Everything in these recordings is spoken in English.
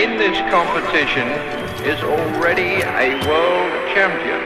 in this competition is already a world champion.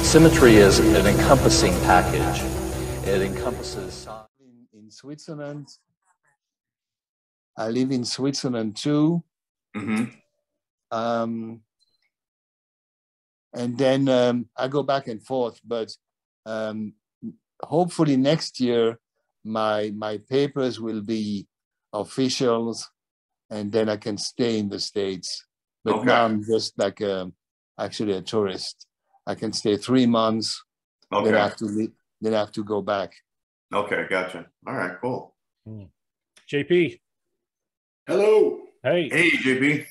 Symmetry is an encompassing package. It encompasses... In Switzerland. I live in Switzerland too. Mm-hmm. And then I go back and forth, but hopefully next year my papers will be officials, and then I can stay in the States. But Okay. now I'm just like actually a tourist. I can stay 3 months. Okay. Then I have to leave, then I have to go back. Okay, gotcha. All right, cool. JP. Hello. Hey. Hey, JP.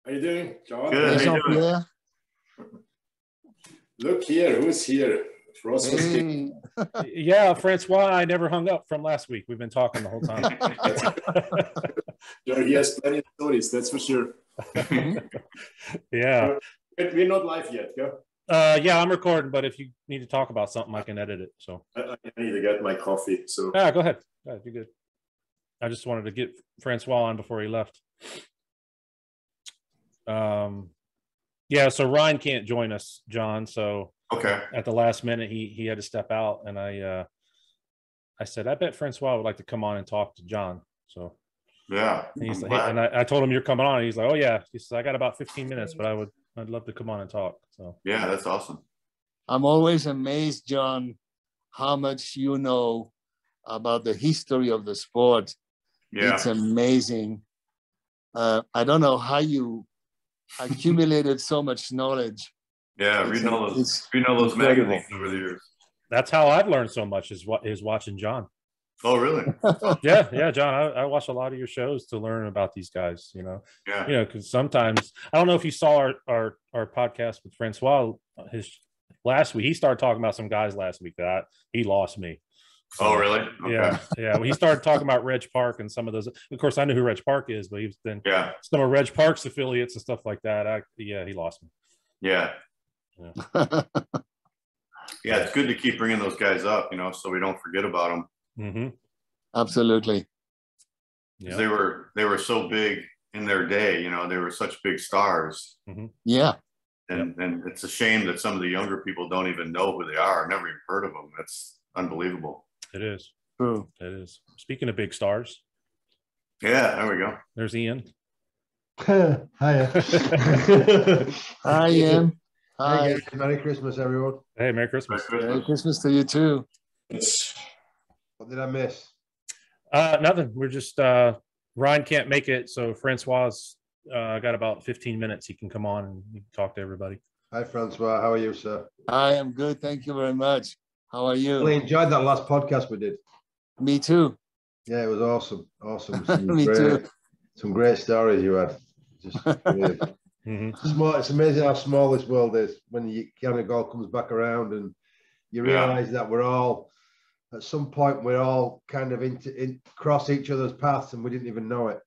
How you doing, John? Good. Hey, How you doing? Jean-Pierre. Look here, who's here? Frost was Hey. Yeah, Francois, I never hung up from last week. We've been talking the whole time. Sure, he has plenty of stories, that's for sure. Yeah. But we're not live yet, go. Yeah, I'm recording, but if you need to talk about something, I can edit it. So I need to get my coffee. So yeah, go ahead. Yeah, you're good. I just wanted to get Francois on before he left. Yeah, so Ryan can't join us, John. So Okay. at the last minute, he had to step out, and I said, I bet Francois would like to come on and talk to John. So Yeah. and he's I'm like, glad. and I told him you're coming on. And he's like, oh yeah. He says I got about 15 minutes, but I'd love to come on and talk. So Yeah, that's awesome. I'm always amazed, John, how much you know about the history of the sport. Yeah. It's amazing. I don't know how you accumulated so much knowledge. Yeah, It's reading all those incredible. magazines over the years. that's how I've learned so much is watching John. Oh, really? Yeah, John. I watch a lot of your shows to learn about these guys. Yeah. Because sometimes I don't know if you saw our podcast with Francois his last week. He started talking about some guys last week that he lost me. So, Oh, really? Okay. Yeah. Well, he started talking about Reg Park and some of those. Of course, I knew who Reg Park is, but he's been Yeah. some of Reg Park's affiliates and stuff like that. He lost me. Yeah. Yeah, it's good to keep bringing those guys up, so we don't forget about them. Mm-hmm. Absolutely. Yeah. They were so big in their day, they were such big stars. Mm-hmm. Yeah. And it's a shame that some of the younger people don't even know who they are. I've never even heard of them. That's unbelievable. It is. True. It is. Speaking of big stars, Yeah, there we go. there's Ian. Hiya. Hi, Ian. Hey Hi. guys, Merry Christmas, everyone. Hey, Merry Christmas. Merry Christmas to you too. What did I miss? Nothing. We're just Ryan can't make it, so Francois got about 15 minutes. He can come on and you can talk to everybody. Hi, Francois. How are you, sir? I am good. Thank you very much. How are you? Really enjoyed that last podcast we did. Me too. Yeah, it was awesome. Awesome. Me too. Some great stories you had. Just brilliant. Mm-hmm. It's amazing how small this world is when you kind of all comes back around and you realize that we're all, at some point, we're all kind of cross each other's paths and we didn't even know it.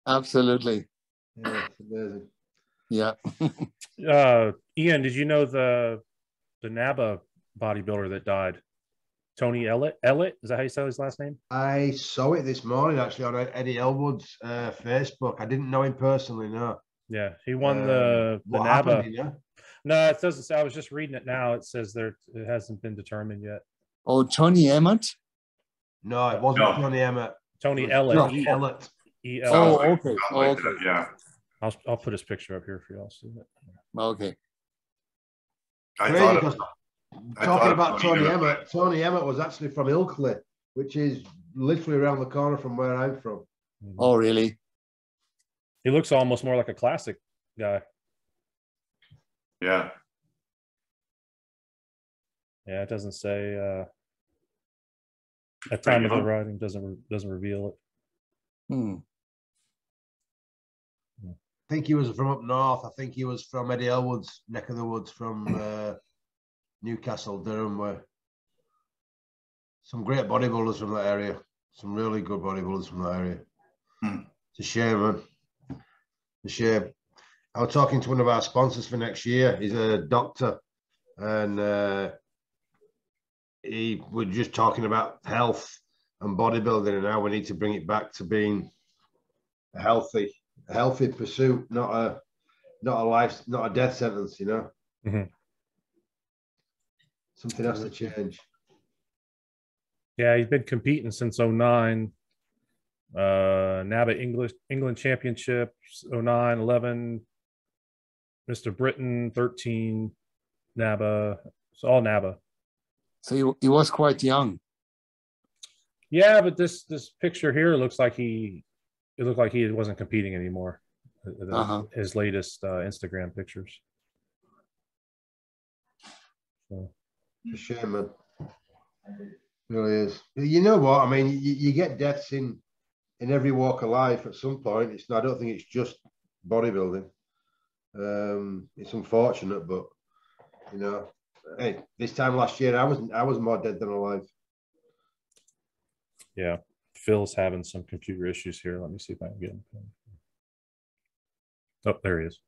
Absolutely. Yeah, it's amazing. Yeah. Ian, did you know the NABA bodybuilder that died? Tony Ellett? Is that how you say his last name? I saw it this morning actually on Eddie Elwood's Facebook. I didn't know him personally, no. Yeah, he won the what NABA. happened, you know? No, it doesn't say. I was just reading it now. It says it hasn't been determined yet. Oh, Tony Emmett? No, it wasn't Tony Emmett. Tony Ellett. No. Ellett. E-L. Oh, okay. Something Oh, like okay. that, yeah. I'll put his picture up here for y'all to see it. Okay. I Crazy thought because Talking about Tony Emmett, Tony Emmett was actually from Ilkley, which is literally around the corner from where I'm from. Oh, really? He looks almost more like a classic guy. Yeah. Yeah, it doesn't say at time of the writing doesn't reveal it. I think he was from up north. I think he was from Eddie Elwood's neck of the woods, from Newcastle, Durham, where some great bodybuilders from that area. Some really good bodybuilders from that area. It's a shame, man. It's a shame. I was talking to one of our sponsors for next year. He's a doctor, and he was just talking about health and bodybuilding, and how we need to bring it back to being a healthy pursuit, not a death sentence, you know. Something has to change. Yeah, he's been competing since 09. NABA England Championships 09, 11, Mr. Britain 13, NABA. It's all NABA. So he was quite young. Yeah, but this picture here looks like he wasn't competing anymore. His latest Instagram pictures. So. It's a shame, man. It really is. You know what? I mean, you get deaths in every walk of life at some point. I don't think it's just bodybuilding. It's unfortunate, but you know, hey, this time last year I was more dead than alive. Yeah, Phil's having some computer issues here. Let me see if I can get him. Oh, there he is.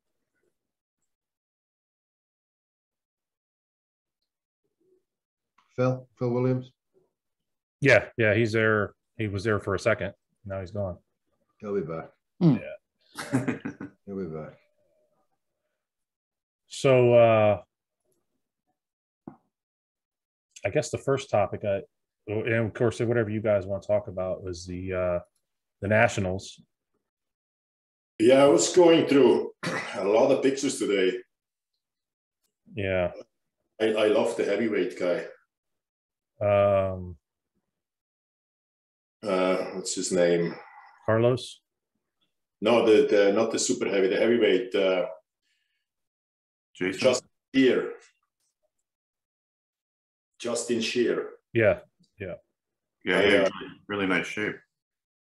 Phil Williams. Yeah, he's there. He was there for a second. Now he's gone. He'll be back. Yeah. He'll be back. So I guess the first topic, and of course, whatever you guys want to talk about, was the Nationals. Yeah, I was going through a lot of pictures today. Yeah. I love the heavyweight guy. What's his name? Carlos? No, the not the super heavy, the heavyweight. Jason? Justin Shear. Yeah. Really nice shape.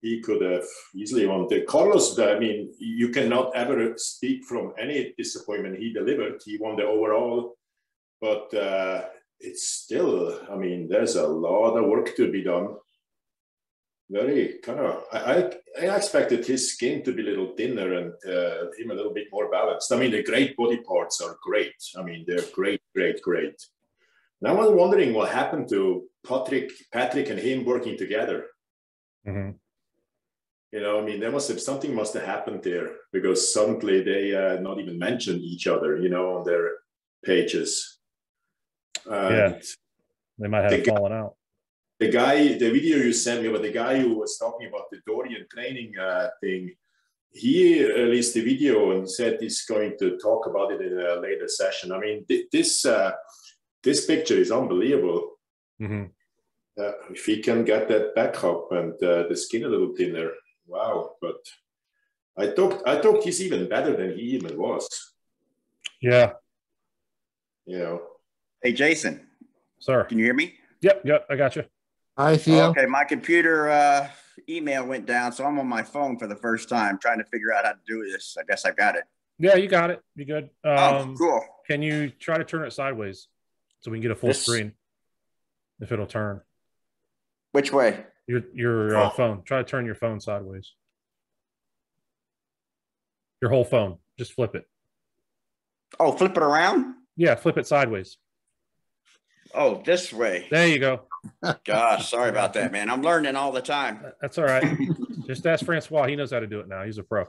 He could have easily won. The Carlos, I mean, you cannot ever speak from any disappointment he delivered. He won the overall, but it's still, I mean, there's a lot of work to be done. Very kind of, I expected his skin to be a little thinner and him a little bit more balanced. I mean, the great body parts are great. I mean, they're great. And I was wondering what happened to Patrick and him working together. Mm-hmm. You know, I mean, something must have happened there, because suddenly they not even mentioned each other, you know, on their pages. Yeah, they might have fallen out. The video you sent me about the guy who was talking about the Dorian training thing, he released the video and said he's going to talk about it in a later session. I mean, this picture is unbelievable. Mm-hmm. If he can get that back up and the skin a little thinner, wow. But I thought he's even better than he even was. Yeah. You know. Hey, Jason. Sir. Can you hear me? Yep, I got you. I feel. Okay, my computer email went down, so I'm on my phone for the first time trying to figure out how to do this. I guess I got it. Yeah, you got it. You good? Cool. Can you try to turn it sideways so we can get a full screen? If it'll turn. Which way? Your phone. Try to turn your phone sideways. Your whole phone. Just flip it. Oh, flip it around? Yeah, flip it sideways. Oh, this way. There you go. Gosh, sorry about that, man. I'm learning all the time. That's all right. Just ask Francois. He knows how to do it now. He's a pro.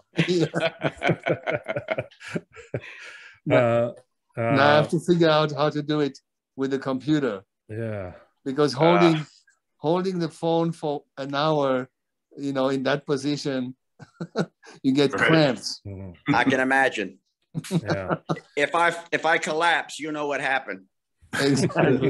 Now I have to figure out how to do it with the computer. Yeah. Because holding the phone for an hour, you know, in that position, you get cramps. I can imagine. Yeah. If I collapse, you know what happened. Exactly.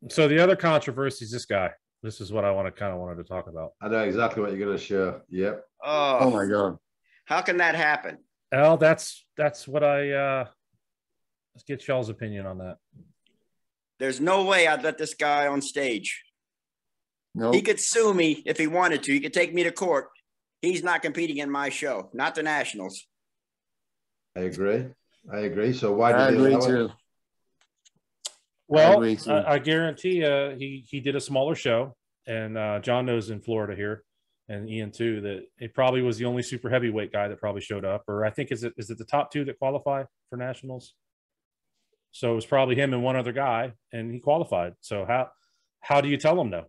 So the other controversy is this guy. This is what I wanted to talk about. I know exactly what you're going to show. Yep. Oh my God. How can that happen? Well, that's what let's get y'all's opinion on that. There's no way I'd let this guy on stage. No. He could sue me if he wanted to. He could take me to court. He's not competing in my show, not the Nationals. I agree. So why I did agree too. Well, I guarantee he did a smaller show, and John knows in Florida here, and Ian too, that it probably was the only super heavyweight guy that probably showed up. Or I think is it the top two that qualify for Nationals? So it was probably him and one other guy, and he qualified. So how do you tell him no?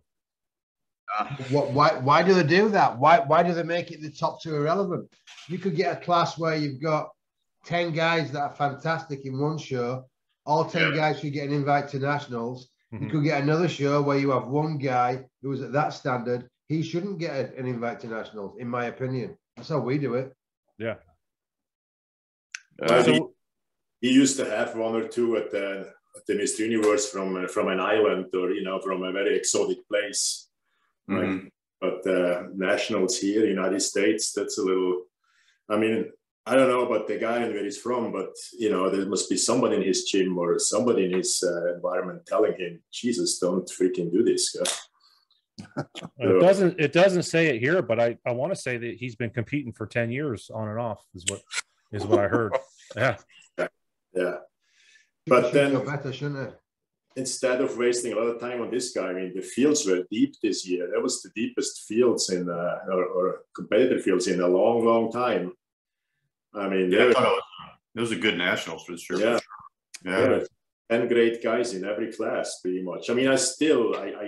Why do they do that? Why do they make it the top two irrelevant? You could get a class where you've got 10 guys that are fantastic in one show. All 10 guys should get an invite to Nationals. Mm-hmm. You could get another show where you have one guy who is at that standard. He shouldn't get an invite to Nationals, in my opinion. That's how we do it. Yeah. He used to have one or two at the Mr. Universe from an island or from a very exotic place. Mm-hmm. But Nationals here, United States, that's a little. I mean, I don't know about the guy and where he's from, but there must be somebody in his gym or somebody in his environment telling him, "Jesus, don't freaking do this." It doesn't say it here, but I want to say that he's been competing for 10 years on and off is what I heard. Yeah. But then better, shouldn't it? Instead of wasting a lot of time on this guy, I mean, the fields were deep this year. That was the deepest fields or competitive fields in a long, long time. I mean, those are good Nationals for sure. Yeah. There were 10 great guys in every class, pretty much. I mean, I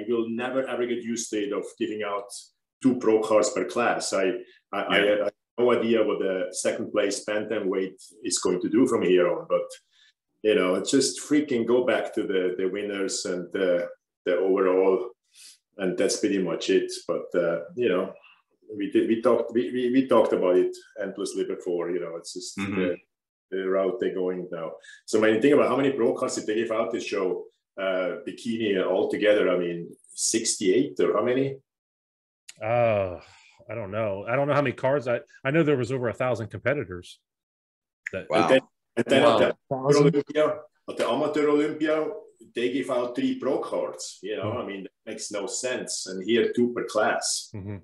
will never ever get used to it of giving out 2 pro cards per class. I have no idea what the second place bantamweight is going to do from here on, but just freaking go back to the winners and the overall, and that's pretty much it. But we talked about it endlessly before. It's just the route they're going now. So when you think about how many pro cards did they give out this show, bikini altogether, I mean 68 or how many? I don't know. I don't know how many cards. I know there was over 1,000 competitors. Wow. And then at the Amateur Olympia, they give out 3 pro cards. I mean, that makes no sense. And here 2 per class. Mm-hmm.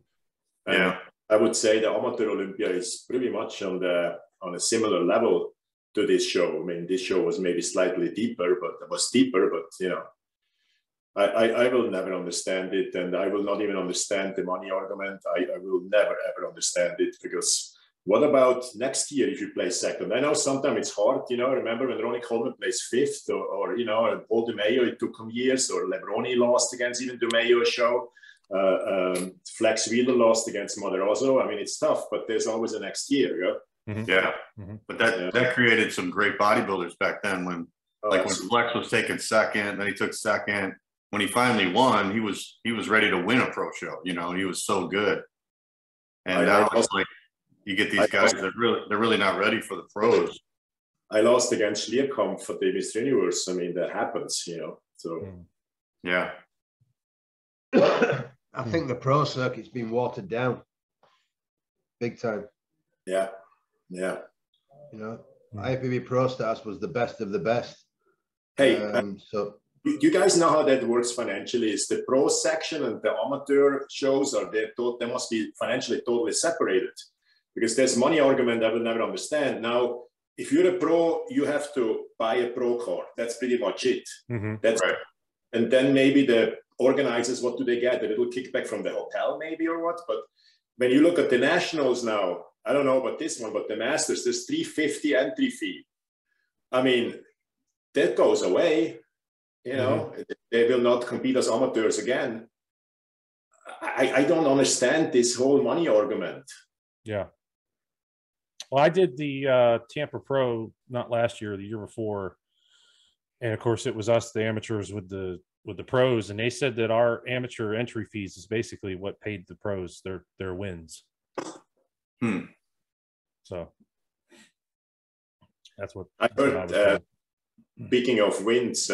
Yeah, I would say the Amateur Olympia is pretty much on a similar level to this show. I mean, this show was maybe slightly deeper, but it was deeper. But I will never understand it, and I will not even understand the money argument. I will never ever understand it, because what about next year if you play second? I know sometimes it's hard, remember when Ronnie Coleman plays 5th or Paul DeMayo, it took him years, or Lebroni lost against even DeMayo's show. Flex Wheeler lost against Matarazzo. I mean, it's tough, but there's always a next year. Yeah. Mm-hmm. Yeah. Mm-hmm. But that created some great bodybuilders back then when Flex was taking second, then he took second. When he finally won, he was ready to win a pro show. He was so good. And now it's like you get these guys that they're really not ready for the pros. I lost against Schlierkamp for the Mr. Universe. I mean, that happens, So yeah. I think the pro circuit's been watered down big time. Yeah. IFBB Pro Stars was the best of the best. Hey, so do you guys know how that works financially? Is the pro section and the amateur shows they must be financially totally separated, because there's money argument I will never understand. Now, if you're a pro, you have to buy a pro card. That's pretty much it. Mm-hmm. That's right. And then maybe the organizers, what do they get? A little kickback from the hotel maybe or what? But when you look at the Nationals now, I don't know about this one, but the Masters, there's $350 entry fee. I mean, that goes away. They will not compete as amateurs again. I don't understand this whole money argument. Yeah. Well, I did the Tampa Pro not last year, the year before, and of course it was us, the amateurs, with the pros, and they said that our amateur entry fees is basically what paid the pros their wins. So That's what I that's what heard. was told. Speaking of wins,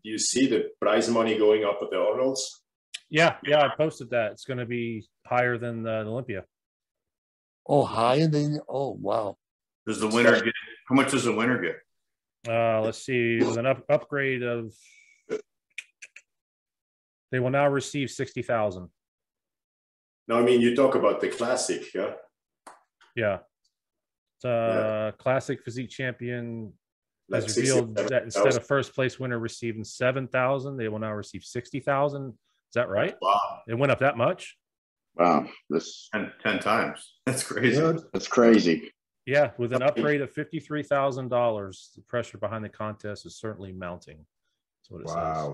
you see the prize money going up at the Arnold's? Yeah, I posted that. It's going to be higher than the Olympia. Oh, higher than, oh, wow. Does the winner get, how much does the winner get? Let's see, with an upgrade of, they will now receive 60,000. No, I mean, you talk about the classic, yeah? Yeah. Classic physique champion Like has revealed 60, that instead of first place winner receiving 7,000, they will now receive 60,000. Is that right? Wow. It went up that much? Wow, this 10 times. That's crazy. that's crazy. Yeah, with an upgrade of $53,000, the pressure behind the contest is certainly mounting. That's what it says.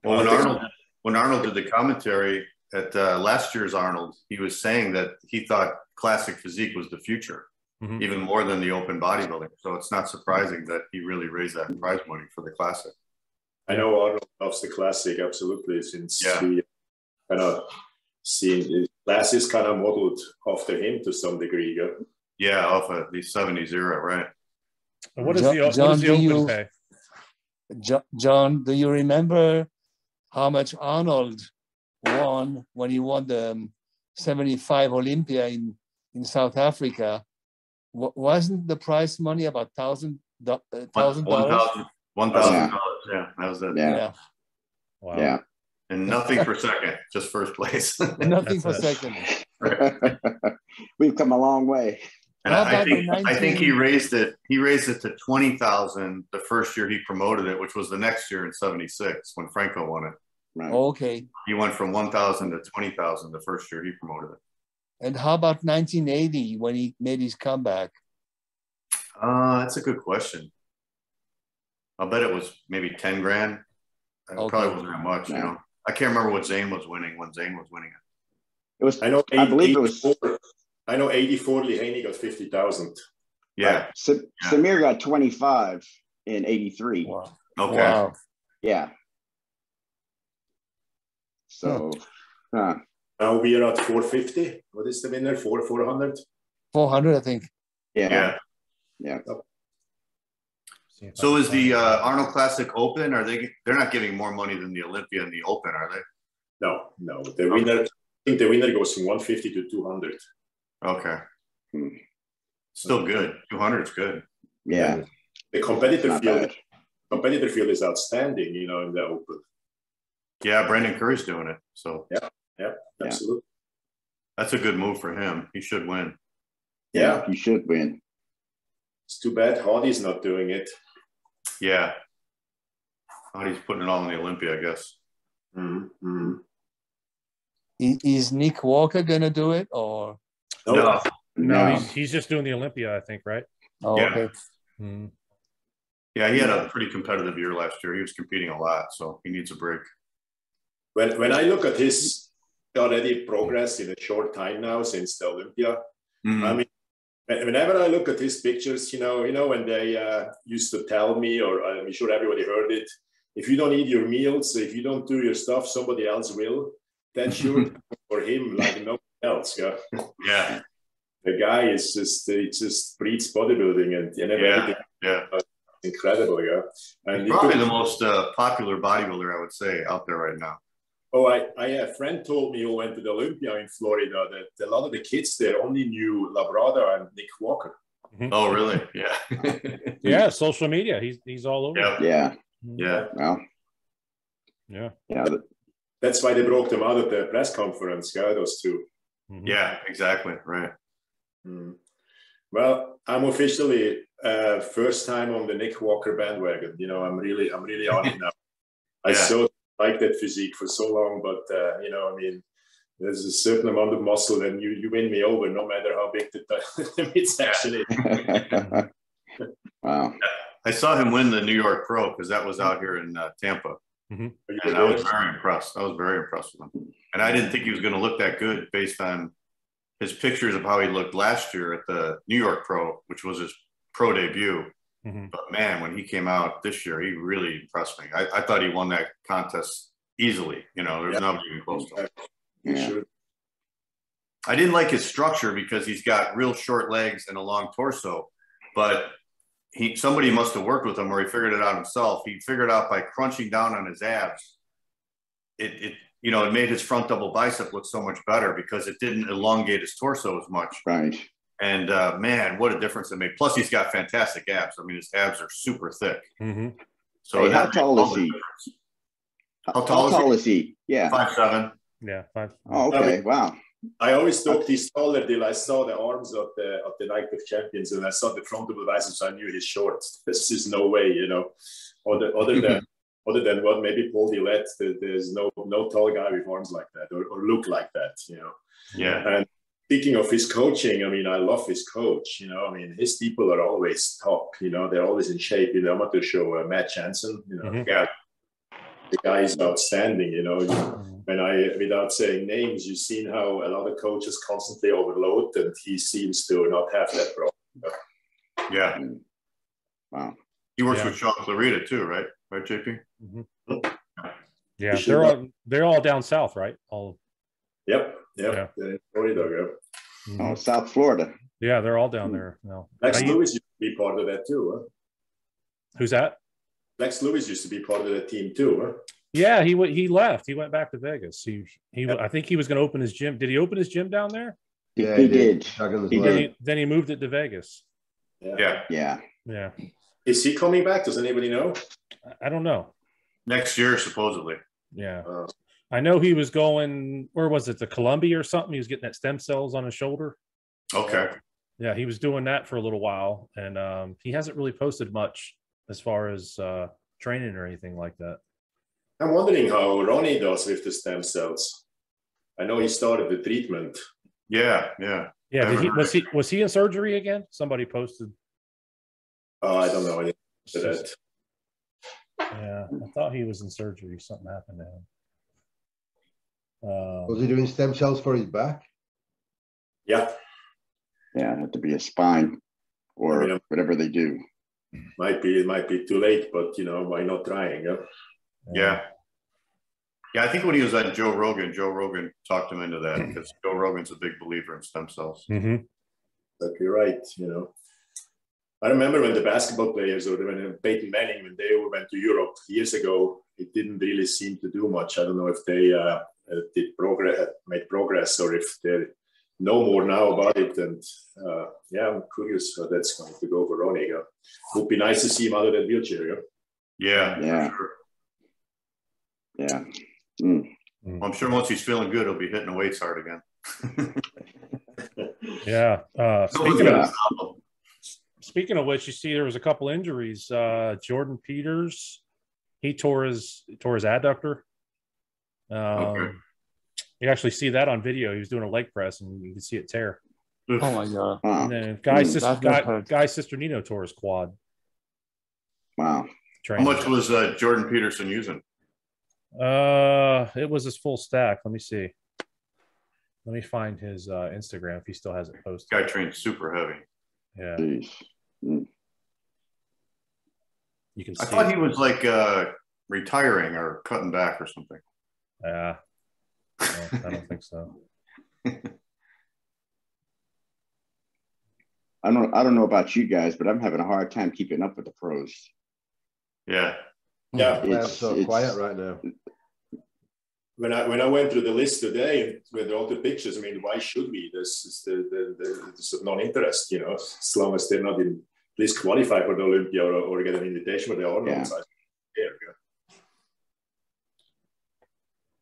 Well, when Arnold did the commentary at last year's Arnold, he was saying that he thought classic physique was the future, even more than the open bodybuilding. So it's not surprising that he really raised that prize money for the classic. I know Arnold loves the classic, absolutely, since he kind of seen the classics kind of modeled after him to some degree. Yeah, off of the 70s era, right? And what does the open pay? John, do you remember how much Arnold won when he won the 75 Olympia in South Africa? Wasn't the prize money about $1,000? $1,000. Yeah, that was it. Yeah. Wow. Yeah. And nothing for second, just first place. Nothing for second. We've come a long way. And I think he raised it. He raised it to 20,000 the first year he promoted it, which was the next year in '76 when Franco won it. Right. Okay. He went from 1,000 to 20,000 the first year he promoted it. And how about 1980 when he made his comeback? That's a good question. I'll bet it was maybe 10 grand. It probably wasn't that much, you know. I can't remember what Zane was winning when Zane was winning it. It was. I know. I believe it was. I know 84. Lehaney got 50,000. Yeah. Samir got 25 in '83. Wow. Okay. Wow. Yeah. So. Now we are at 450. What is the winner? 400? 400, I think. Yeah. So is the Arnold Classic open? They're not giving more money than the Olympia and the Open, are they? No. The winner, I think the winner goes from 150 to 200. Okay. Still good. 200 is good. Yeah. And the competitor field is outstanding, you know, in the Open. Yeah, Brandon Curry's doing it. So yeah, absolutely. That's a good move for him. He should win. Yeah, he should win. It's too bad Hardy's not doing it. Yeah. Hardy's putting it all in the Olympia, I guess. Mm-hmm. Is Nick Walker going to do it or? No, he's just doing the Olympia, I think, right? Oh, yeah. Okay. Yeah, he had a pretty competitive year last year. He was competing a lot, so he needs a break. When I look at his already progress in a short time now since the Olympia, I mean, whenever I look at his pictures, you know, when they used to tell me, or I'm sure everybody heard it, if you don't eat your meals, if you don't do your stuff, somebody else will. That's sure for him like nobody else. Yeah. The guy is just breeds bodybuilding and everything. Yeah. Incredible, yeah. And he's probably the most popular bodybuilder, I would say, out there right now. Oh, a friend told me who went to the Olympia in Florida that a lot of the kids there only knew Labrada and Nick Walker. Oh, really? Yeah. Yeah, social media. He's all over. Yeah. Well. Yeah. That's why they broke them out at the press conference, those two. Yeah, exactly. Right. Well, I'm officially first time on the Nick Walker bandwagon. You know, I'm really on it now. I so liked that physique for so long, but you know, I mean, there's a certain amount of muscle, and you win me over, no matter how big the midsection is. Wow! I saw him win the New York Pro because that was out here in Tampa, and I was very impressed. I was very impressed with him, and I didn't think he was going to look that good based on his pictures of how he looked last year at the New York Pro, which was his pro debut. But man, when he came out this year, he really impressed me. I thought he won that contest easily. You know, there's nobody even close to him. Sure. I didn't like his structure because he's got real short legs and a long torso, but somebody must have worked with him, or he figured it out himself. He figured out by crunching down on his abs, it made his front double bicep look so much better because it didn't elongate his torso as much. Right. And man, what a difference it made. Plus, he's got fantastic abs. I mean, his abs are super thick. Mm-hmm. So hey, how tall is he? How tall is he? Yeah. 5'7". Yeah, 5. Oh, okay. Wow. I always thought he's taller till I saw the arms of the Night of Champions, and I saw the front double biceps. I knew he's short. This is no way, Other than what maybe Paul Dillette, there's no tall guy with arms like that or look like that, Yeah. And speaking of his coaching, I mean, I love his coach. I mean, his people are always top. They're always in shape. The amateur show, Matt Hansen. Yeah. The guy is outstanding. When without saying names, you've seen how a lot of coaches constantly overload, and he seems to not have that problem. Yeah. Wow. He works with Sean Clarita too, right? Right, JP? Mm-hmm. Yeah, they're all down south, right? All. Yep. Yeah. Florida, Mm-hmm. Oh, South Florida. Yeah, they're all down there now. Lex Lewis used to be part of that too, huh? Who's that? Lex Lewis used to be part of that team too, huh? Yeah, he left. He went back to Vegas. I think he was going to open his gym. Did he open his gym down there? Yeah, he did. Then he moved it to Vegas. Yeah. Yeah. Is he coming back? Does anybody know? I don't know. Next year, supposedly. Yeah. I know he was going, where was it? To Colombia or something. He was getting that stem cells on his shoulder. Okay. Yeah, he was doing that for a little while, and he hasn't really posted much as far as training or anything like that. I'm wondering how Ronnie does with the stem cells. I know he started the treatment. Yeah. Was he in surgery again? Somebody posted. I don't know anything to that. Yeah, I thought he was in surgery. Something happened to him. Was he doing stem cells for his back? Yeah. Yeah, it had to be a spine or whatever they do. It might be too late, but why not trying? Yeah. I think when he was on Joe Rogan talked him into that because Joe Rogan's a big believer in stem cells. Mm-hmm. Exactly right. I remember when the basketball players, or when Peyton Manning, when they went to Europe years ago, it didn't really seem to do much. I don't know if they made progress, or if they know more now about it. And I'm curious how that's going to go for Ronnie. Would be nice to see him out of that wheelchair. Yeah. Sure. Yeah. Mm. Well, I'm sure once he's feeling good, he'll be hitting the weights hard again. Yeah. Speaking of which, you see there was a couple injuries. Jordan Peters, he tore his adductor. Okay. You actually see that on video. He was doing a leg press, and you can see it tear. Oh my God. Wow. And then Guy's sister Nino tore his quad. Wow. How much was Jordan Peterson using? It was his full stack. Let me see. Let me find his Instagram if he still has it posted. Guy trained super heavy. Yeah. Mm. You can see. I thought he was like retiring or cutting back or something. Yeah. No, I don't think so. I don't know about you guys, but I'm having a hard time keeping up with the pros. Yeah. I'm so quiet right now. When I went through the list today with all the pictures, I mean, why should we? This is the non-interest, as long as they're not at least qualify for the Olympia or get an invitation for the Arnold's.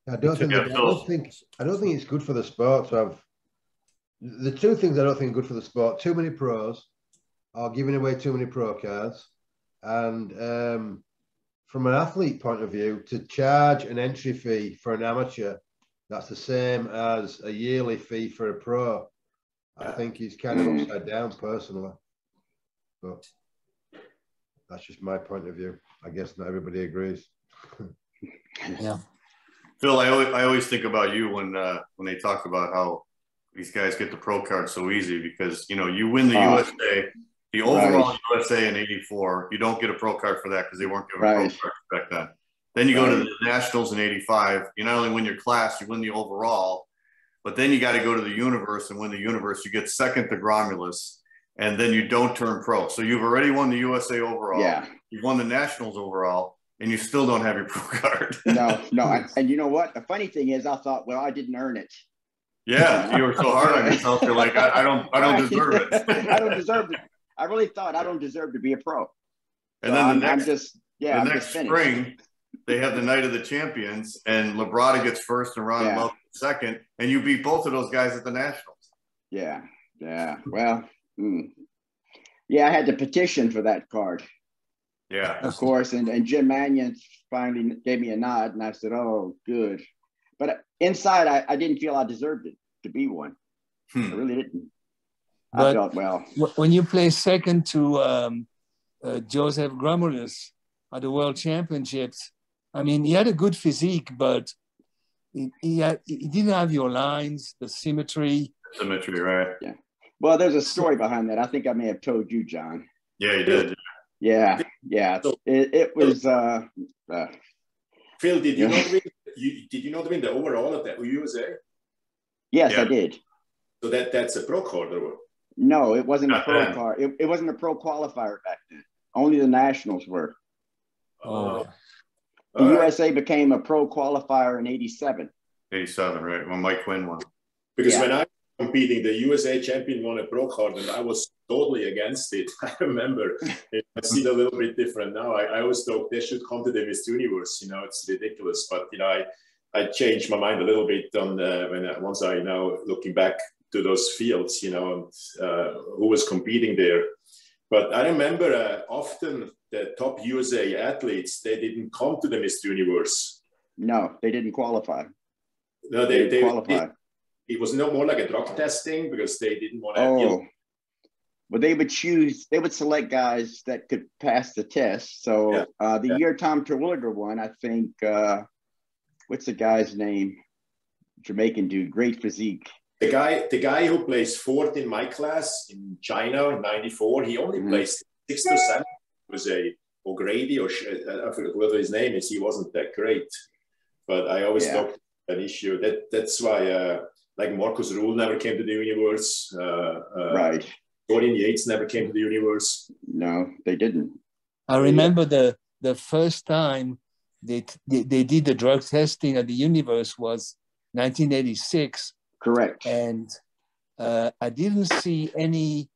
I don't think it's good for the sport to have the two things I don't think are good for the sport: too many pros, or giving away too many pro cards, and from an athlete point of view, to charge an entry fee for an amateur that's the same as a yearly fee for a pro, I think is kind of upside down personally. But that's just my point of view. I guess not everybody agrees. Yeah. Phil, I always think about you when they talk about how these guys get the pro card so easy because, you win the USA, the overall USA in '84. You don't get a pro card for that because they weren't giving pro cards back then. Then you go to the Nationals in '85. You not only win your class, you win the overall, but then you got to go to the Universe and win the Universe. You get second to Gromulus. and then you don't turn pro. So you've already won the USA overall. Yeah. You've won the nationals overall, and you still don't have your pro card. No. And you know what? The funny thing is, I thought, well, I didn't earn it. Yeah, you were so hard on yourself. You're like, I don't deserve it. I don't deserve it. I really thought I don't deserve to be a pro. And so then the next spring, they have the Night of the Champions, and Labrada gets first and Ron Love second, and you beat both of those guys at the Nationals. Yeah. Well, I had to petition for that card. Yeah, of course, and Jim Mannion finally gave me a nod, and I said, "Oh, good." But inside, I didn't feel I deserved it to be one. I really didn't. But I felt well. When you play second to Joseph Grummerus at the World Championships, I mean, he had a good physique, but he didn't have your lines, the symmetry. Symmetry, right? Yeah. Well, there's a story behind that. I think I may have told you, John. Yeah, you did. Yeah. It was. Phil, did you not win the overall at the USA? Yes, I did. So that's a pro card, or what? No, it wasn't a pro card. It wasn't a pro qualifier back then. Only the nationals were. Oh. The USA became a pro qualifier in '87. '87, right? When Mike Quinn won. Because when I was competing, the USA champion won a pro card, and I was totally against it. I remember. I see it a little bit different now. I always thought they should come to the Miss Universe. You know, it's ridiculous. But I changed my mind a little bit on once I looking back to those fields. You know, and who was competing there. But I remember often the top USA athletes, they didn't come to the Miss Universe. No, they didn't qualify. No, they didn't qualify. It was no more like a drug testing because they didn't want to. Well, they would select guys that could pass the test. So the year Tom Terwilliger won, I think, what's the guy's name? Jamaican dude, great physique. The guy who placed fourth in my class in China in '94, he only placed 6th or 7th. It was O'Grady, or I forget what his name is. He wasn't that great, but I always thought an issue. That's why, like Marcus Rule never came to the universe. Right. Dorian Yates never came to the universe. No, they didn't. I remember the first time they did the drug testing at the universe was 1986. Correct. And I didn't see any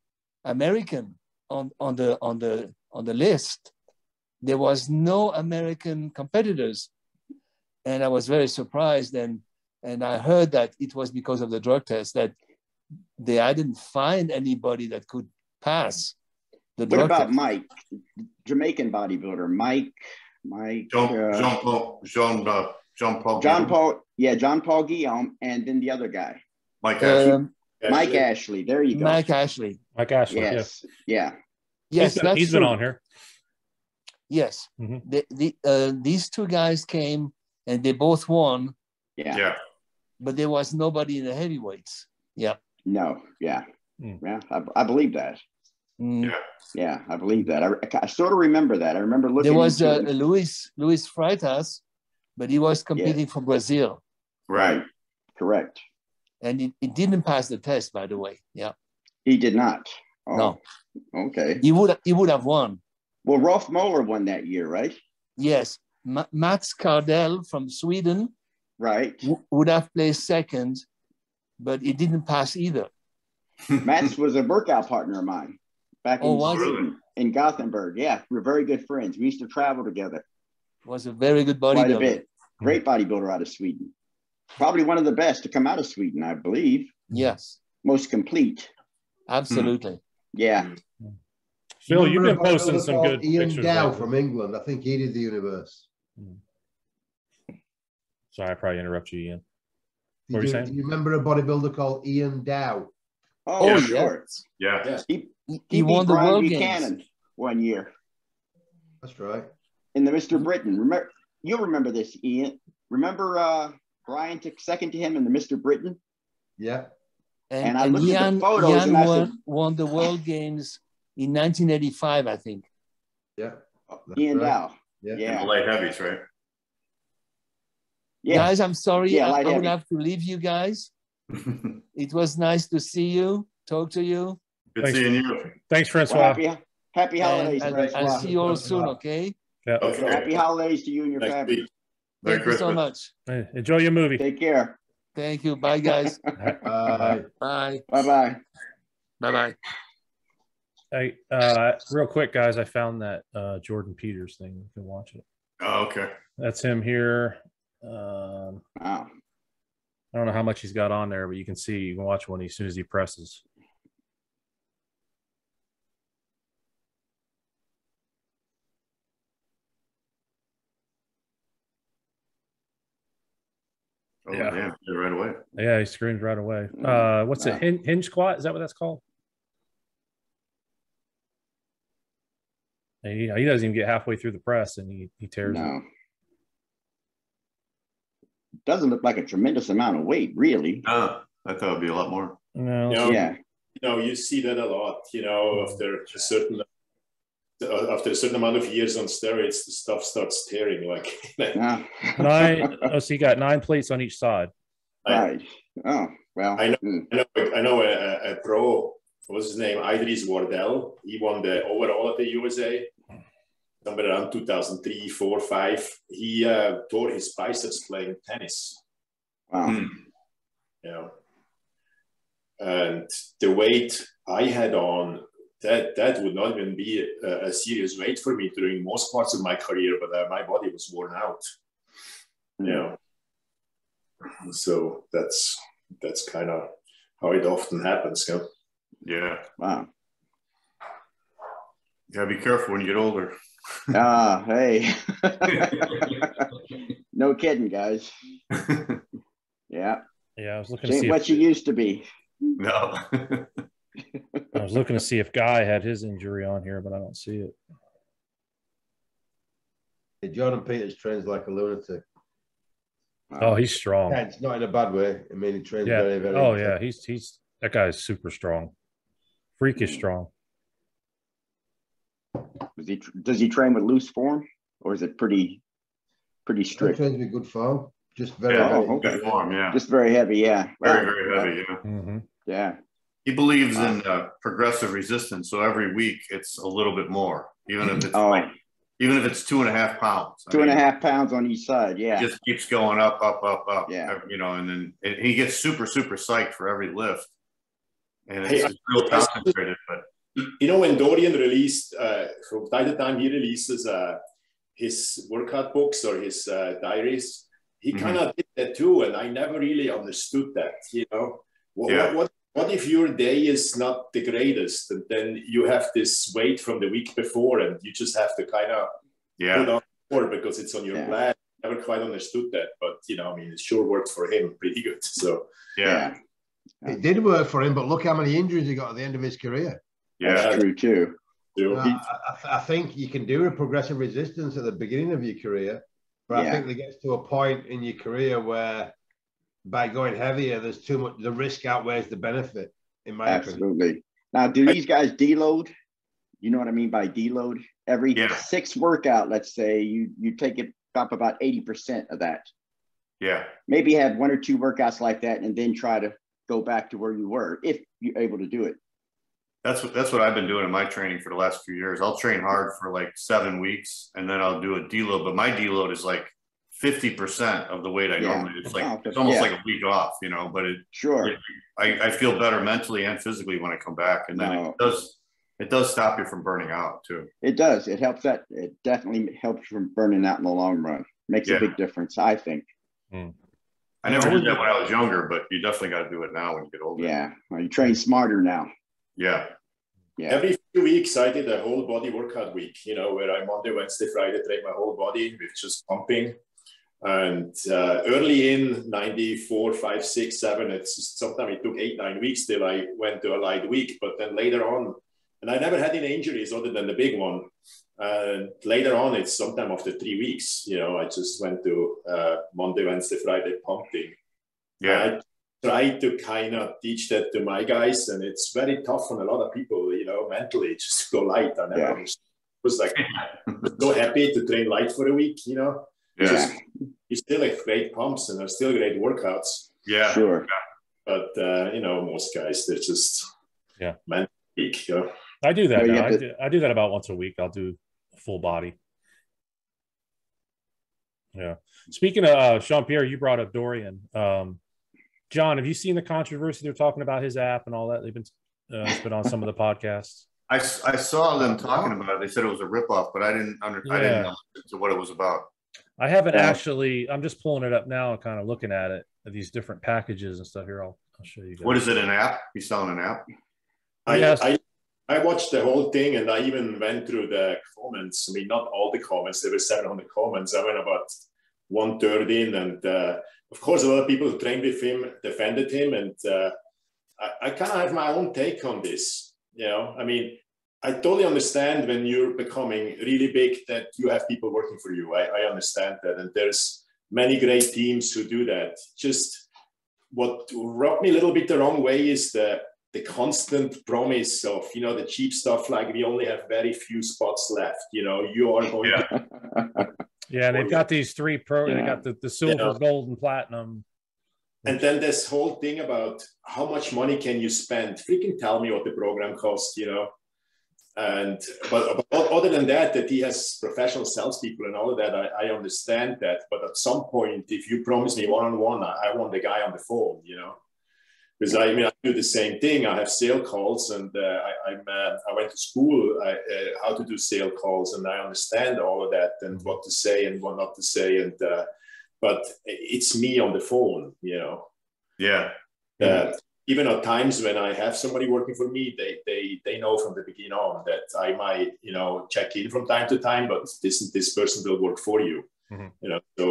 American on the list. There was no American competitors, and I was very surprised. And I heard that it was because of the drug test that they didn't find anybody that could pass the drug test. What about Mike, Jamaican bodybuilder? Mike. John Paul Guillaume, and then the other guy. Mike Ashley. Mike Ashley. There you go. Mike Ashley. Yes. Yeah. Yes, he's been on here. Yes. These two guys came and they both won. Yeah. But there was nobody in the heavyweights. Yeah. No. Yeah. Yeah. I believe that. Yeah, I believe that. I sort of remember that. I remember looking. There was Luis Freitas, but he was competing for Brazil. Right. Correct. And he didn't pass the test, by the way. Yeah. He did not. Oh, no. Okay. He would have won. Well, Rolf Moeller won that year, right? Yes. Mats Kardell from Sweden. Right. Would have placed second, but he didn't pass either. Mats was a workout partner of mine back in Sweden, in Gothenburg. Yeah, we were very good friends. We used to travel together. Was a very good bodybuilder. Quite a bit. Great bodybuilder out of Sweden. Probably one of the best to come out of Sweden, I believe. Yes. Most complete. Absolutely. Yeah. Phil, you've been posting some good Ian pictures. Dow from England. I think he did the universe. Sorry, I probably interrupt you, Ian. What were Do you saying? you remember a bodybuilder called Ian Dow? Oh, Yeah. sure. Yeah. He won beat the Brian World Buchanan Games 1 year That's right. in the Mr. Britain. You'll remember this, Ian. Remember Brian took second to him in the Mr. Britain? Yeah. And I looked at the photos and I said, won the World Games in 1985, I think. Yeah. Ian Dow. Yeah. In the light heavies, right? Yeah. Guys, I'm sorry. Yeah, I light would heavy. have to leave you guys. It was nice to see you, talk to you. Good seeing you. Thanks, Francois. Well, happy holidays, And Francois. I'll see you all soon, okay? Yeah. Okay. Happy holidays to you and your Next family. week. Thank you so much. Hey, enjoy your movie. Take care. Thank you. Bye, guys. Bye. Bye. Bye-bye. Bye-bye. Hey, real quick, guys, I found that Jordan Peters thing. You can watch it. Oh, okay. That's him here. Wow. I don't know how much he's got on there, but you can see, you can watch one as soon as he presses. Oh, yeah. Damn, right away. Yeah, he screams right away. What's it? Hinge squat? Is that what that's called? And, he doesn't even get halfway through the press, and he tears it. Doesn't look like a tremendous amount of weight, really. I thought it'd be a lot more. No. Yeah. You see that a lot. After a certain amount of years on steroids, the stuff starts tearing. Like So you got 9 plates on each side. Right. Oh well. I know a pro. What's his name? Idris Wardell. He won the overall at the USA. Somewhere around 2003, 4, 5. He tore his biceps playing tennis. Wow. And the weight I had on, that would not even be a serious weight for me during most parts of my career, but my body was worn out. So that's kind of how it often happens. Yeah. Wow. You gotta be careful when you get older. Hey. No kidding, guys. Yeah. Yeah, I was looking to see what you used to be. No. I was looking to see if Guy had his injury on here, but I don't see it. Hey, Jordan Peters trains like a lunatic. Oh, he's strong. Yeah, it's not in a bad way. I mean, he trains very, very. Oh, yeah. He's that guy is super strong. Freakish strong. Does he train with loose form, or is it pretty strict? He trains with good form. Just very, good form. Yeah. Just very heavy. Yeah. Very, very heavy. Yeah. Mm-hmm. Yeah. He believes in progressive resistance, so every week it's a little bit more, even if it's even if it's 2.5 pounds. 2.5 pounds on each side. Yeah. It just keeps going up. Yeah. And then he gets super psyched for every lift, and it's real concentrated. But when Dorian released, from time to time, he releases his workout books or his diaries. He kind of did that too, and I never really understood that. What if your day is not the greatest, and then you have this weight from the week before, and you just have to kind of put on more because it's on your plan? Never quite understood that, but it sure worked for him pretty good. So yeah. It did work for him, but look how many injuries he got at the end of his career. Yeah, that's true too. I think you can do a progressive resistance at the beginning of your career, but I think it gets to a point in your career where by going heavier, there's too much. The risk outweighs the benefit, in my opinion. Absolutely. Now, do these guys deload? You know what I mean by deload? Every 6 workout, let's say, you take it up about 80% of that. Yeah. Maybe have 1 or 2 workouts like that, and then try to go back to where you were if you're able to do it. That's what I've been doing in my training for the last few years. I'll train hard for like 7 weeks, and then I'll do a deload. But my deload is like 50% of the weight I normally. It's like it's almost like a week off, But I feel better mentally and physically when I come back, and then it does stop you from burning out too. It does. It helps that. It definitely helps from burning out in the long run. Makes a big difference, I think. I never did that when I was younger, but you definitely got to do it now when you get older. Yeah, well, you train smarter now. Yeah. Every few weeks, I did a whole body workout week, where I Monday, Wednesday, Friday train my whole body with just pumping. And early in 94, 5, 6, 7, sometimes it took 8, 9 weeks till I went to a light week. But then later on, and I never had any injuries other than the big one. And later on, it's sometime after 3 weeks, I just went to Monday, Wednesday, Friday pumping. Yeah. I try to kind of teach that to my guys, and it's very tough on a lot of people, mentally, just to go light. I never was like so happy to train light for a week, You still have great pumps and there's still great workouts. Yeah. Sure. But, most guys, they're just Yeah. I do that No, you now. have to- I do that about once a week. I'll do full body. Yeah. Speaking of Jean-Pierre, you brought up Dorian. John, have you seen the controversy they're talking about his app and all that? They've been it's been on some of the podcasts. I saw them talking about it. They said it was a ripoff, but I didn't know what it was about. I haven't actually. I'm just pulling it up now and kind of looking at it, at these different packages and stuff. Here, I'll show you guys. What is it? An app? He's selling an app? I watched the whole thing, and I even went through the comments. I mean, not all the comments. There were 700 comments. I went about 1/3 in, and of course, a lot of people who trained with him defended him, and I kind of have my own take on this. You know, I mean, I totally understand when you're becoming really big that you have people working for you. I understand that, and there's many great teams who do that. Just what rubbed me a little bit the wrong way is the constant promise of, you know, the cheap stuff, like we only have very few spots left, you know, you are going to. Yeah, they've got these 3 pro, they got the silver, gold, and platinum. And then this whole thing about how much money can you spend? Freaking tell me what the program costs, you know. And but other than that he has professional salespeople and all of that, I understand that. But at some point, if you promise me one-on-one, I want the guy on the phone, you know. Because I mean, I do the same thing. I have sale calls, and I went to school how to do sale calls, and I understand all of that and what to say and what not to say. And but it's me on the phone, you know. Yeah. Even at times when I have somebody working for me, they know from the beginning on that I might, you know, check in from time to time, but this person will work for you, you know. So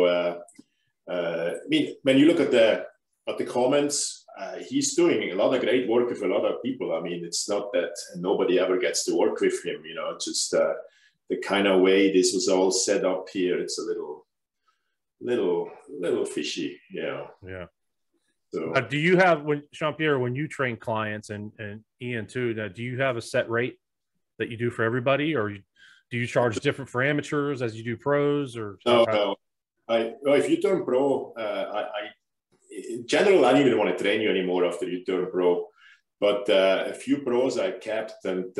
I mean, when you look at the comments, he's doing a lot of great work with a lot of people. I mean, it's not that nobody ever gets to work with him, you know. Just the kind of way this was all set up here, it's a little fishy, you know. Yeah. So, do you have, when Jean-Pierre, when you train clients and Ian too, do you have a set rate that you do for everybody, or do you charge different for amateurs as you do pros? Or no. If you turn pro, in general, I don't even want to train you anymore after you turn pro. But a few pros I kept, and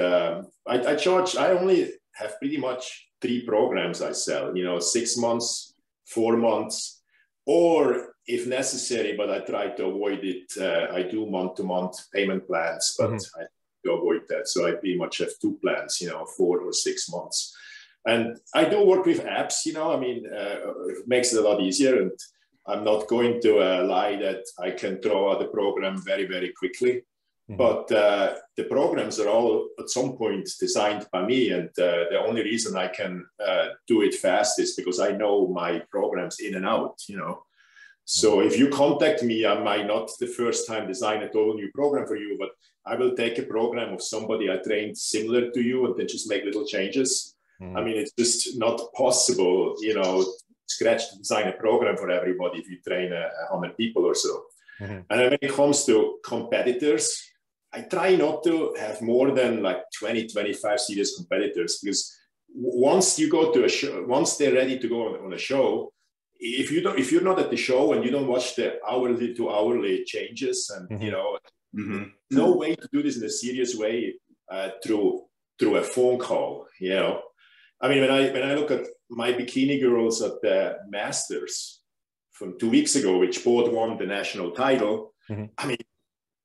I charge. I only have pretty much 3 programs I sell. You know, 6 months, 4 months, or if necessary, but I try to avoid it. I do month-to-month payment plans, but I to avoid that. So I pretty much have 2 plans, you know, 4 or 6 months. And I do work with apps, you know. I mean, it makes it a lot easier. And I'm not going to lie that I can throw out the program very, very quickly. But the programs are all at some point designed by me. And the only reason I can do it fast is because I know my programs in and out, you know. So if you contact me, I might not the first time design a total new program for you, but I will take a program of somebody I trained similar to you and then just make little changes. I mean, it's just not possible, you know, scratch to design a program for everybody if you train 100 people or so. And when it comes to competitors, I try not to have more than like 20, 25 serious competitors, because once you go to a show, once they're ready to go on a show, if you're not at the show and you don't watch the hourly to hourly changes, and you know, no way to do this in a serious way through a phone call. You know, I mean, when I look at my bikini girls at the Masters from 2 weeks ago, which both won the national title, I mean,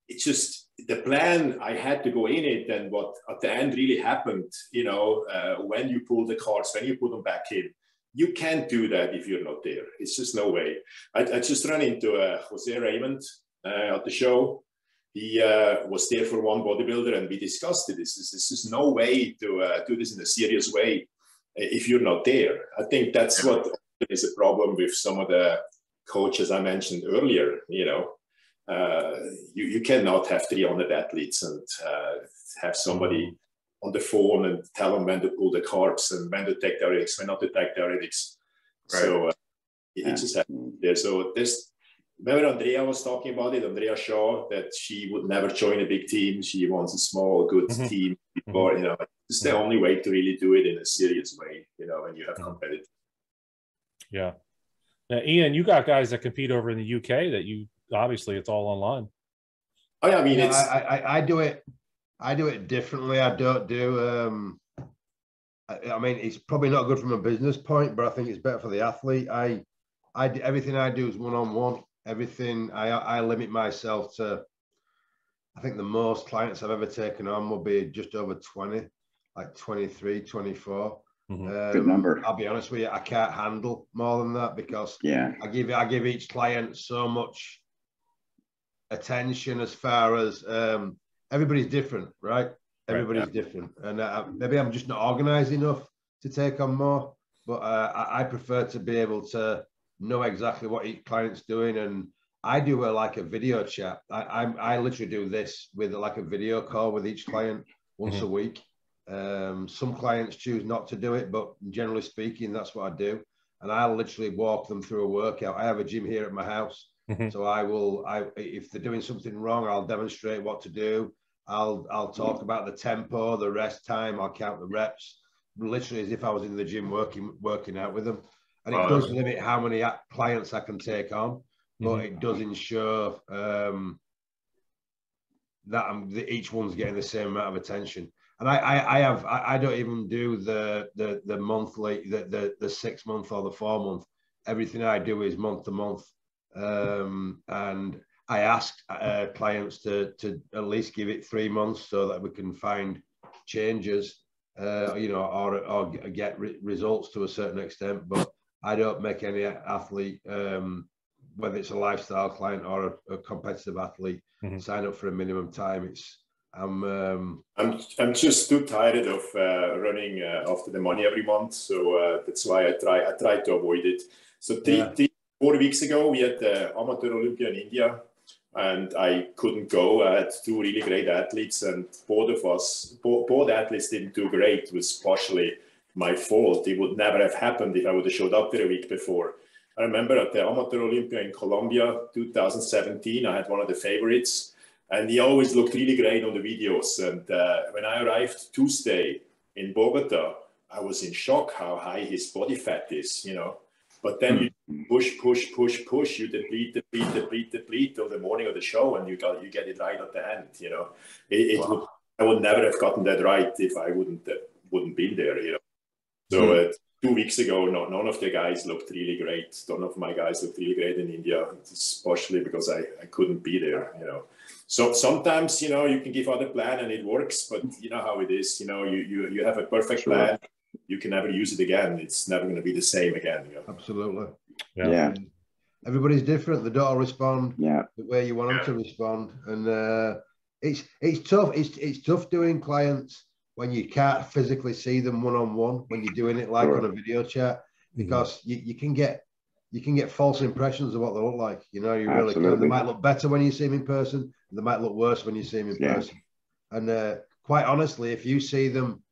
it's just the plan. I had to go in it, and what at the end really happened. You know, when you pull the cards, when you put them back in. You can't do that if you're not there. It's just no way. I just ran into Jose Raymond at the show. He was there for one bodybuilder, and we discussed it. This is no way to do this in a serious way if you're not there. I think that's what is a problem with some of the coaches I mentioned earlier. You know, you cannot have 300 athletes and have somebody on the phone and tell them when to pull the carbs and when to take diuretics, when not to take diuretics. Right. So it just happened there. So this, remember Andrea was talking about it, Andrea Shaw, that she would never join a big team. She wants a small, good team. Or, you know, it's the only way to really do it in a serious way, you know, when you have competitors. Yeah. Now, Ian, you got guys that compete over in the UK that you, obviously it's all online. Oh, yeah, I mean, I do it. I do it differently. I don't do. I mean, it's probably not good from a business point, but I think it's better for the athlete. Everything I do is one-on-one. Everything I limit myself to. I think the most clients I've ever taken on will be just over 20, like 23, 24. Good number. I'll be honest with you, I can't handle more than that because I give each client so much attention as far as everybody's different, right? Everybody's different, and maybe I'm just not organized enough to take on more. But I prefer to be able to know exactly what each client's doing, and I do like a video chat. I literally do this with like a video call with each client once a week. Some clients choose not to do it, but generally speaking, that's what I do. And I'll literally walk them through a workout. I have a gym here at my house, so if they're doing something wrong, I'll demonstrate what to do. I'll talk about the tempo, the rest time. I'll count the reps, literally as if I was in the gym working out with them. And it does limit how many clients I can take on, but it does ensure that each one's getting the same amount of attention. And I don't even do the monthly, the 6 month or the 4 month. Everything I do is month to month, and I ask clients to at least give it 3 months so that we can find changes, or get results to a certain extent. But I don't make any athlete, whether it's a lifestyle client or a competitive athlete, sign up for a minimum time. I'm just too tired of running after the money every month, so that's why I try to avoid it. So 4 weeks ago, we had the Amateur Olympia in India, and I couldn't go. I had 2 really great athletes, and both athletes didn't do great. It was partially my fault. It would never have happened if I would have showed up there a week before. I remember at the Amateur Olympia in Colombia, 2017, I had one of the favorites, and he always looked really great on the videos. And when I arrived Tuesday in Bogota, I was in shock how high his body fat is, But then you push, you deplete till the morning of the show, and you get it right at the end, I would never have gotten that right if I wouldn't been there, So 2 weeks ago, none of the guys looked really great. None of my guys looked really great in India. It's partially because I couldn't be there, So sometimes, you can give out a plan and it works, but you know how it is. You have a perfect plan. You can never use it again. It's never going to be the same again. Absolutely. Yeah. Everybody's different. They don't all respond the way you want them to respond. And it's tough. It's tough doing clients when you can't physically see them one-on-one, when you're doing it like on a video chat, because you can get false impressions of what they look like. You really can. They might look better when you see them in person. They might look worse when you see them in person. And quite honestly, if you see them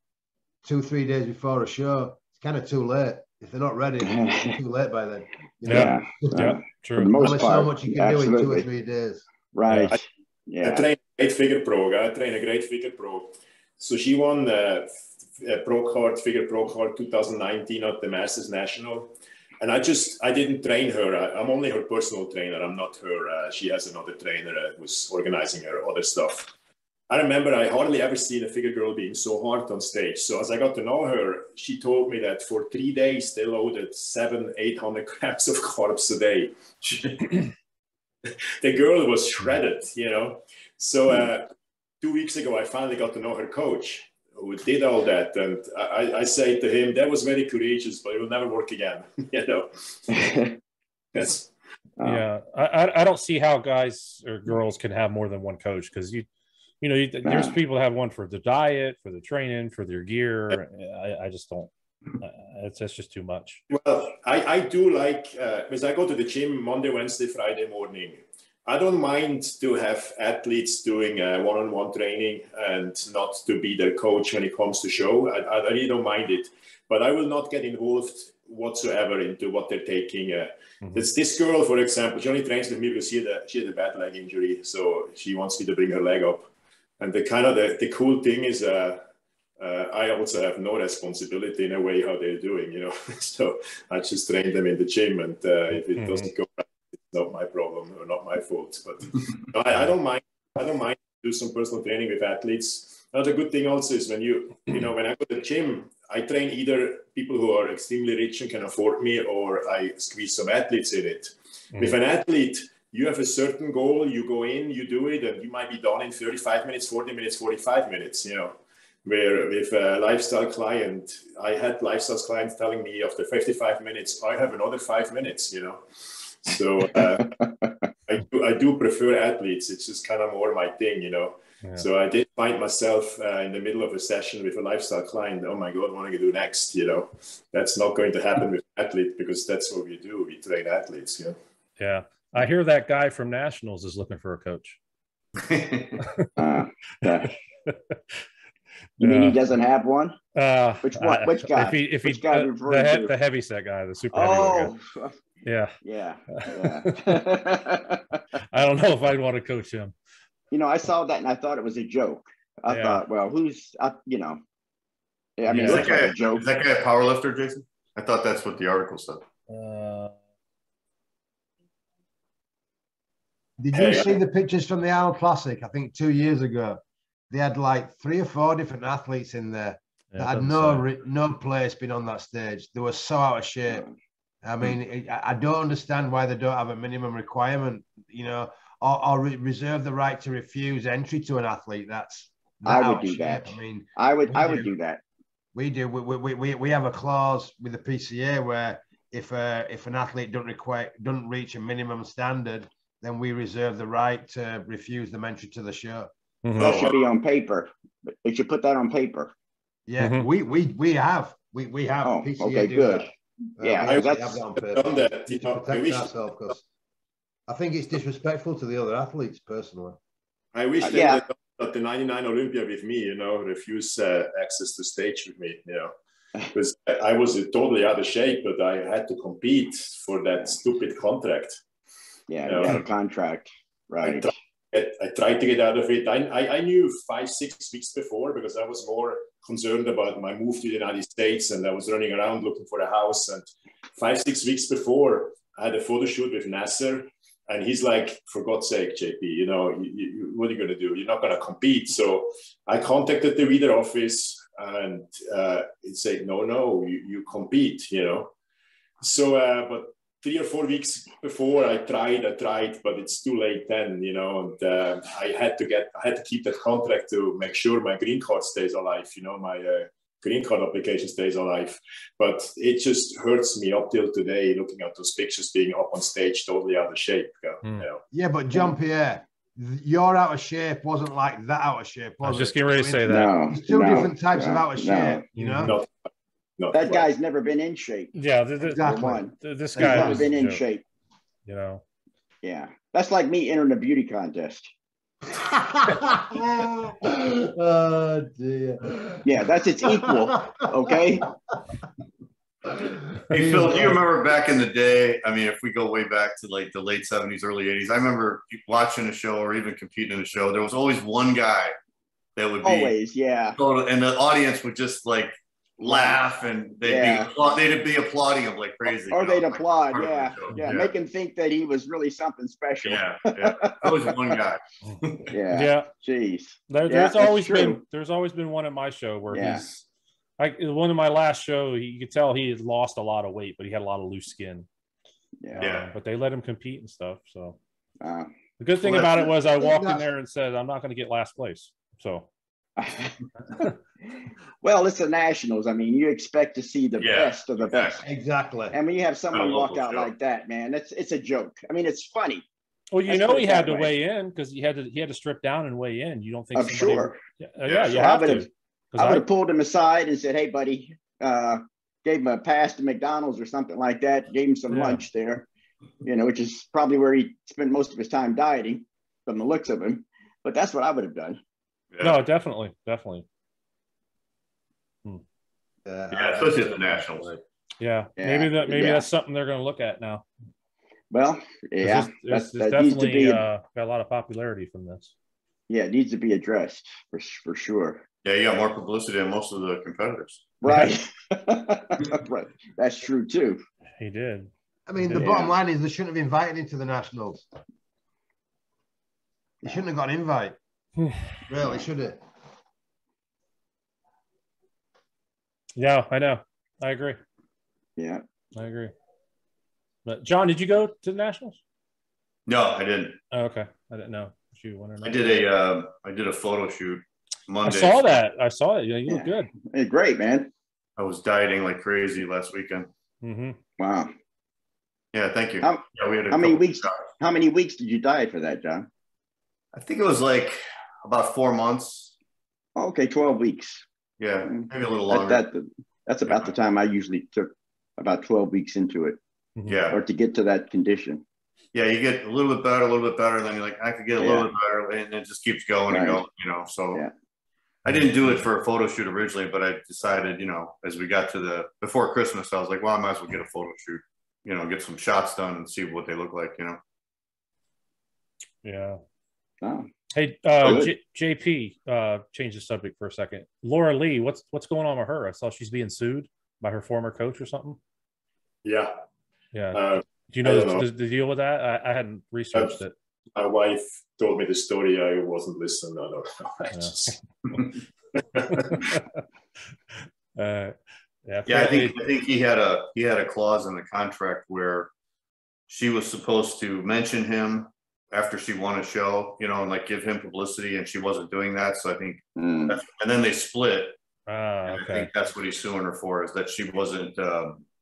2-3 days before a show, it's kind of too late. If they're not ready, it's too late by then. True. There's only so much you can do in 2 or 3 days. Right. I train a great figure pro. So she won Figure Pro Card 2019 at the Masters National. And I didn't train her. I'm only her personal trainer. I'm not her. She has another trainer who's organizing her other stuff. I remember I hardly ever seen a figure girl being so hard on stage. So as I got to know her, she told me that for 3 days, they loaded 700-800 grams of carbs a day. The girl was shredded, So 2 weeks ago, I finally got to know her coach, who did all that. And I say to him, that was very courageous, but it will never work again, Yes. Yeah. I don't see how guys or girls can have more than one coach, because there's people that have one for the diet, for the training, for their gear. I just don't. That's just too much. Well, I do like, because I go to the gym Monday, Wednesday, Friday morning. I don't mind to have athletes doing one-on-one training and not to be their coach when it comes to show. I really don't mind it, but I will not get involved whatsoever into what they're taking. This girl, for example, she only trains with me because she had a bad leg injury, so she wants me to bring her leg up. And the cool thing is, I also have no responsibility in a way how they're doing, So I just train them in the gym, and if it doesn't go right, it's not my problem or not my fault. But I don't mind. I don't mind do some personal training with athletes. Another good thing also is when when I go to the gym, I train either people who are extremely rich and can afford me, or I squeeze some athletes in it. With an athlete, you have a certain goal, you go in, you do it, and you might be done in 35 minutes, 40 minutes, 45 minutes, Where with a lifestyle client, I had lifestyle clients telling me after 55 minutes, I have another 5 minutes, So I do prefer athletes. It's just kind of more my thing, Yeah. So I did find myself in the middle of a session with a lifestyle client. Oh my God, what am I going to do next? That's not going to happen with athletes, because that's what we do. We train athletes. Yeah. I hear that guy from Nationals is looking for a coach. You mean he doesn't have one? Which guy? Which guy the heavyset guy, the super heavyweight guy. Yeah. I don't know if I'd want to coach him. I saw that and I thought it was a joke. I thought, well, who's, I mean, it looks like a joke. Is that guy a power lifter, Jason? I thought that's what the article said. Did you see the pictures from the Arnold Classic? I think 2 years ago, they had like 3 or 4 different athletes in there that had no place been on that stage. They were so out of shape. I mean, I don't understand why they don't have a minimum requirement, or reserve the right to refuse entry to an athlete. I would do that. I mean, I would do that. We do. We have a clause with the PCA where if an athlete doesn't reach a minimum standard, then we reserve the right to refuse them entry to the show. That should be on paper. They should put that on paper. Yeah, we have. Oh, PCA okay, good. That. Yeah, I have that on paper to protect ourselves, because I think it's disrespectful to the other athletes, personally. I wish they had done the 99 Olympia with me, refuse access to stage with me, because I was totally out of shape, but I had to compete for that stupid contract. Yeah, you had a contract, right? I tried to get out of it. I knew 5-6 weeks before, because I was more concerned about my move to the United States, and I was running around looking for a house. And 5-6 weeks before, I had a photo shoot with Nasser, and he's like, "For God's sake, JP, what are you going to do? You're not going to compete." So I contacted the reader office, and it said, "No, you compete." So, but 3 or 4 weeks before, I tried, but it's too late then, and I had to keep that contract to make sure my green card stays alive, my green card application stays alive. But it just hurts me up till today, looking at those pictures being up on stage, totally out of shape. Yeah, but Jean-Pierre, your out of shape wasn't like that out of shape, was it? I was just getting ready to say that. There's 2 different types of out of shape, That guy's never been in shape. Yeah, exactly. This guy has never been in shape. Yeah, that's like me entering a beauty contest. Oh dear. Yeah, that's its equal. Okay. Hey Phil, do you remember back in the day? I mean, if we go way back to like the late 70s, early 80s, I remember watching a show or even competing in a show. There was always one guy that would be and the audience would just like laugh, and they'd be applauding him like crazy. Or they'd applaud, make him think that he was really something special. Always one guy. Jeez. There's always been one at my show where he's one of my last show, you could tell he had lost a lot of weight, but he had a lot of loose skin. But they let him compete and stuff. So the good thing about it was I walked in there and said, I'm not going to get last place. So well, it's the Nationals. I mean, you expect to see the best of the best. Exactly. And when you have someone walk out like that, man, it's a joke. I mean, it's funny. Well, he had to weigh in, because he had to strip down and weigh in. You don't think? I'm sure. You have to. I would have pulled him aside and said, "Hey, buddy," gave him a pass to McDonald's or something like that. Gave him some lunch there, which is probably where he spent most of his time dieting, from the looks of him. But that's what I would have done. No, definitely. Especially at the Nationals. Maybe that's something they're going to look at now. Well, there's definitely got a lot of popularity from this. Yeah, it needs to be addressed for sure. Yeah, you got more publicity than most of the competitors. Right. Right. That's true too. He did. I mean, the bottom line is they shouldn't have invited him to the Nationals. He shouldn't have got an invite. Really, should it? Yeah, I know. I agree. Yeah, I agree. But John, did you go to the Nationals? No, I didn't. Oh, okay, I didn't know if you went or not. I did a photo shoot Monday. I saw that. I saw it. You look good. Hey, great, man. I was dieting like crazy last weekend. Mm-hmm. Wow. Yeah, thank you. We had how many weeks? How many weeks did you diet for that, John? I think it was like about 4 months. Okay, 12 weeks. Yeah, maybe a little longer. That's about the time I usually took, about 12 weeks into it. Yeah. Or to get to that condition. Yeah, you get a little bit better, and then you're like, I could get a little bit better, and it just keeps going and going, So I didn't do it for a photo shoot originally, but I decided, as we got to before Christmas, I was like, well, I might as well get a photo shoot, get some shots done and see what they look like, Yeah. Oh. Hey, JP, change the subject for a second. Laura Lee, what's going on with her? I saw she's being sued by her former coach or something. Yeah. Yeah. Do you know the deal with that? I hadn't researched it. My wife told me the story. I wasn't listening. I think he had a clause in the contract where she was supposed to mention him after she won a show, and like give him publicity, and she wasn't doing that. So I think, and then they split. I think that's what he's suing her for, is that she wasn't.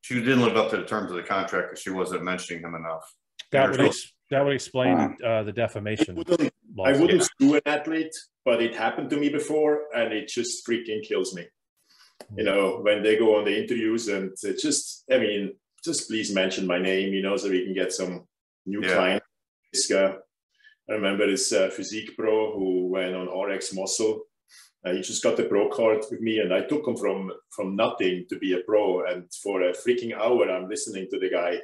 She didn't live up to the terms of the contract because she wasn't mentioning him enough. That would explain the defamation. I wouldn't sue an athlete, but it happened to me before, and it just freaking kills me. When they go on the interviews, and just please mention my name, so we can get some new clients. I remember this physique pro who went on RX Muscle. He just got the pro card with me, and I took him from nothing to be a pro. And for a freaking hour, I'm listening to the guy,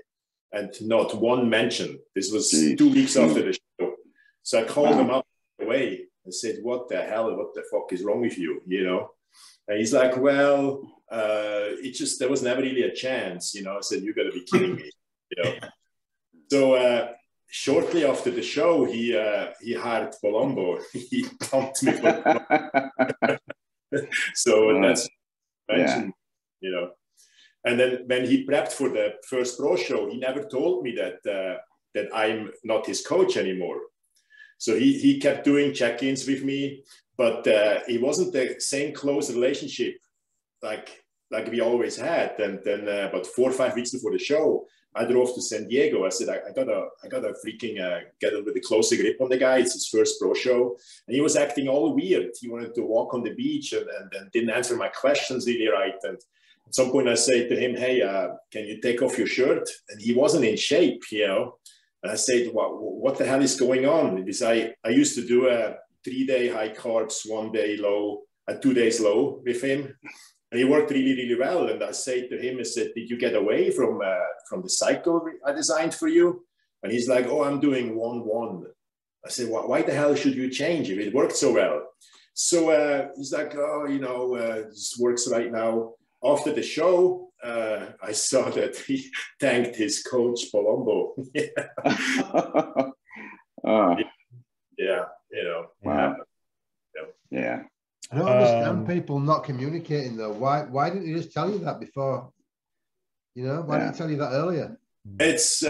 and not one mention. This was 2 weeks after the show. So I called him up away and said, "What the hell? What the fuck is wrong with you?" And he's like, "Well, there was never really a chance." I said, "You got to be kidding me." So shortly after the show, he hired Colombo. He dumped me for so that's mentioned, And then when he prepped for the first pro show, he never told me that I'm not his coach anymore. So he kept doing check-ins with me, but it wasn't the same close relationship like we always had. And then about 4 or 5 weeks before the show, I drove to San Diego. I said, I gotta freaking get a little closer grip on the guy. It's his first pro show. And he was acting all weird. He wanted to walk on the beach and didn't answer my questions really right. And at some point I said to him, "Hey, can you take off your shirt?" And he wasn't in shape, And I said, what the hell is going on? Because I used to do a 3-day high carbs, 1 day low, 2 days low with him. And he worked really, really well. And I said to him, "Did you get away from the cycle I designed for you?" And he's like, "Oh, I'm doing 1-1. I said, "Why the hell should you change if it worked so well?" So he's like, "Oh, this works right now." After the show, I saw that he thanked his coach, Palombo. Wow. Yeah. I don't understand people not communicating though. Why didn't he just tell you that before? Why didn't he tell you that earlier? It's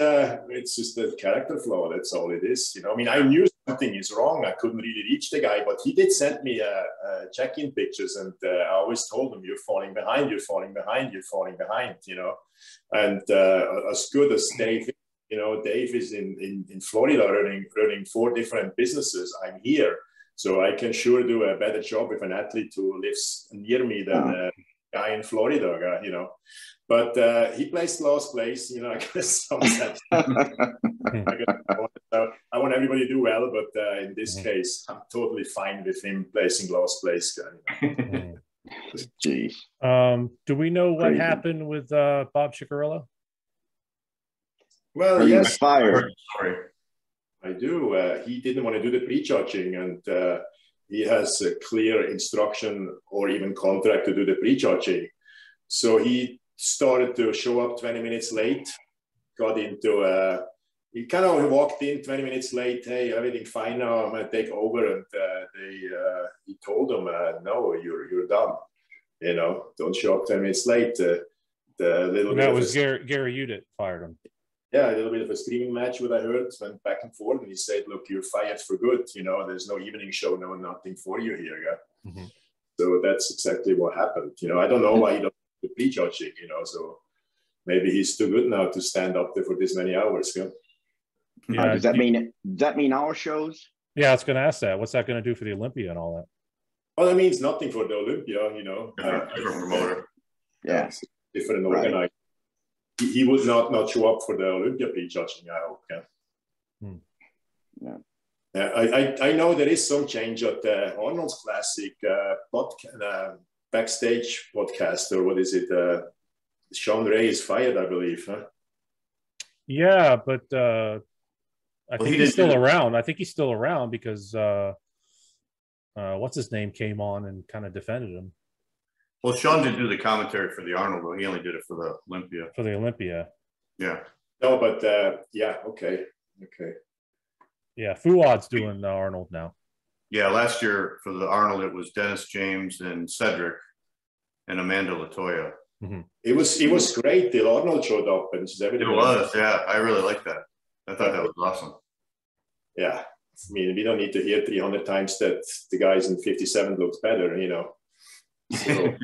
just a character flaw. That's all it is. I knew something is wrong. I couldn't really reach the guy, but he did send me check-in pictures, and I always told him, "You're falling behind. You're falling behind. You're falling behind." And as good as Dave, Dave is in Florida running 4 different businesses. I'm here. So I can sure do a better job with an athlete who lives near me than a guy in Florida, But he placed last place, I guess. I want everybody to do well, but in this case, I'm totally fine with him placing last place. Jeez. Do we know what happened with Bob Ciccarello? Well, he was fired. I do. He didn't want to do the pre-charging, and he has a clear instruction or even contract to do the pre-charging. So he started to show up 20 minutes late, got into he kind of walked in 20 minutes late. "Hey, everything fine now, I'm going to take over." And he told him, "No, you're done." You know, don't show up 10 minutes late. The little And that was Gary Udit fired him. Yeah, a little bit of a screaming match, what I heard, went back and forth, and he said, look, you're fired for good. You know, there's no evening show, no nothing for you here. Yeah? Mm-hmm. So that's exactly what happened. You know, I don't know why he don't do prejudging, you know, so maybe he's too good now to stand up there for this many hours. Yeah. Does that mean our shows? Yeah, I was going to ask that. What's that going to do for the Olympia and all that? Well, that means nothing for the Olympia, you know. Different promoter. Yeah. Different organizer. He would not show up for the Olympia prejudging, I hope. Yeah. Yeah. I know there is some change at the Arnold's Classic backstage podcast, or what is it? Sean Ray is fired, I believe. Huh? Yeah, but I think he's still around. I think he's still around because what's his name came on and kind of defended him. Well, Sean didn't do the commentary for the Arnold, though. He only did it for the Olympia. For the Olympia. Yeah. No, but yeah, okay. Yeah, Fuad's doing the Arnold now. Yeah, last year for the Arnold, it was Dennis James and Cedric and Amanda Latoya. Mm-hmm. It was great till Arnold showed up, and everything. It was, yeah. I really liked that. I thought that was awesome. Yeah, I mean, we don't need to hear 300 times that the guys in 57 looks better, you know. So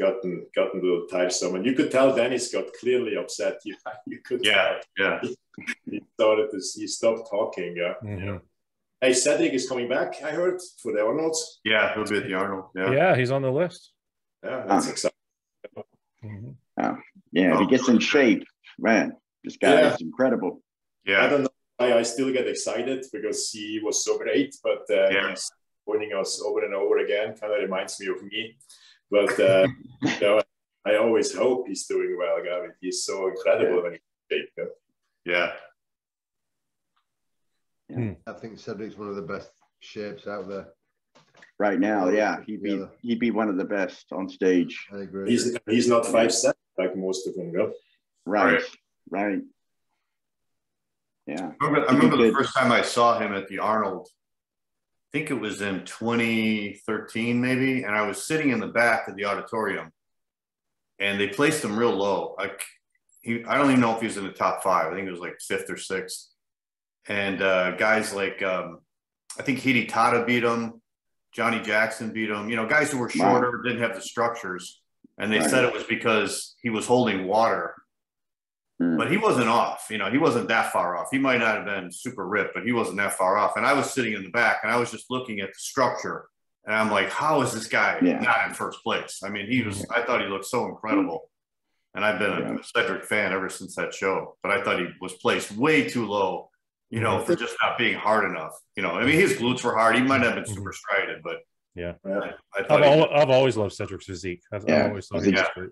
gotten a little tiresome, and you could tell Dennis got clearly upset. You could tell. He stopped talking. Yeah. Mm-hmm. Hey, Cedric is coming back, I heard, for the Arnolds. Yeah, he'll be at the Arnold. Yeah, he's on the list. Yeah, that's exciting. Mm-hmm. Yeah, if he gets in shape, man, this guy is incredible. Yeah. I don't know why I still get excited, because he was so great, but he's winning us over and over again. Kind of reminds me of me. But you know, I always hope he's doing well, Gavin. He's so incredible when he's in shape. Yeah. I think Cedric's one of the best shapes out there. Right now, yeah. He'd be one of the best on stage. I agree. He's not 5'7" like most of them, go. Right. Yeah. I remember the first time I saw him at the Arnold. I think it was in 2013, maybe, and I was sitting in the back of the auditorium, and they placed him real low. I don't even know if he was in the top 5. I think it was like 5th or 6th. And guys like I think Hidi Tada beat him, Johnny Jackson beat him. You know, guys who were shorter, didn't have the structures, and they said it was because he was holding water. But he wasn't off, you know, he wasn't that far off. He might not have been super ripped, but he wasn't that far off. And I was sitting in the back, and I was just looking at the structure, and I'm like, how is this guy not in first place? I mean, I thought he looked so incredible. And I've been a Cedric fan ever since that show, but I thought he was placed way too low, you know, for just not being hard enough. You know, I mean, his glutes were hard. He might have been super strided, but I've always loved Cedric's physique. I've always thought he was great.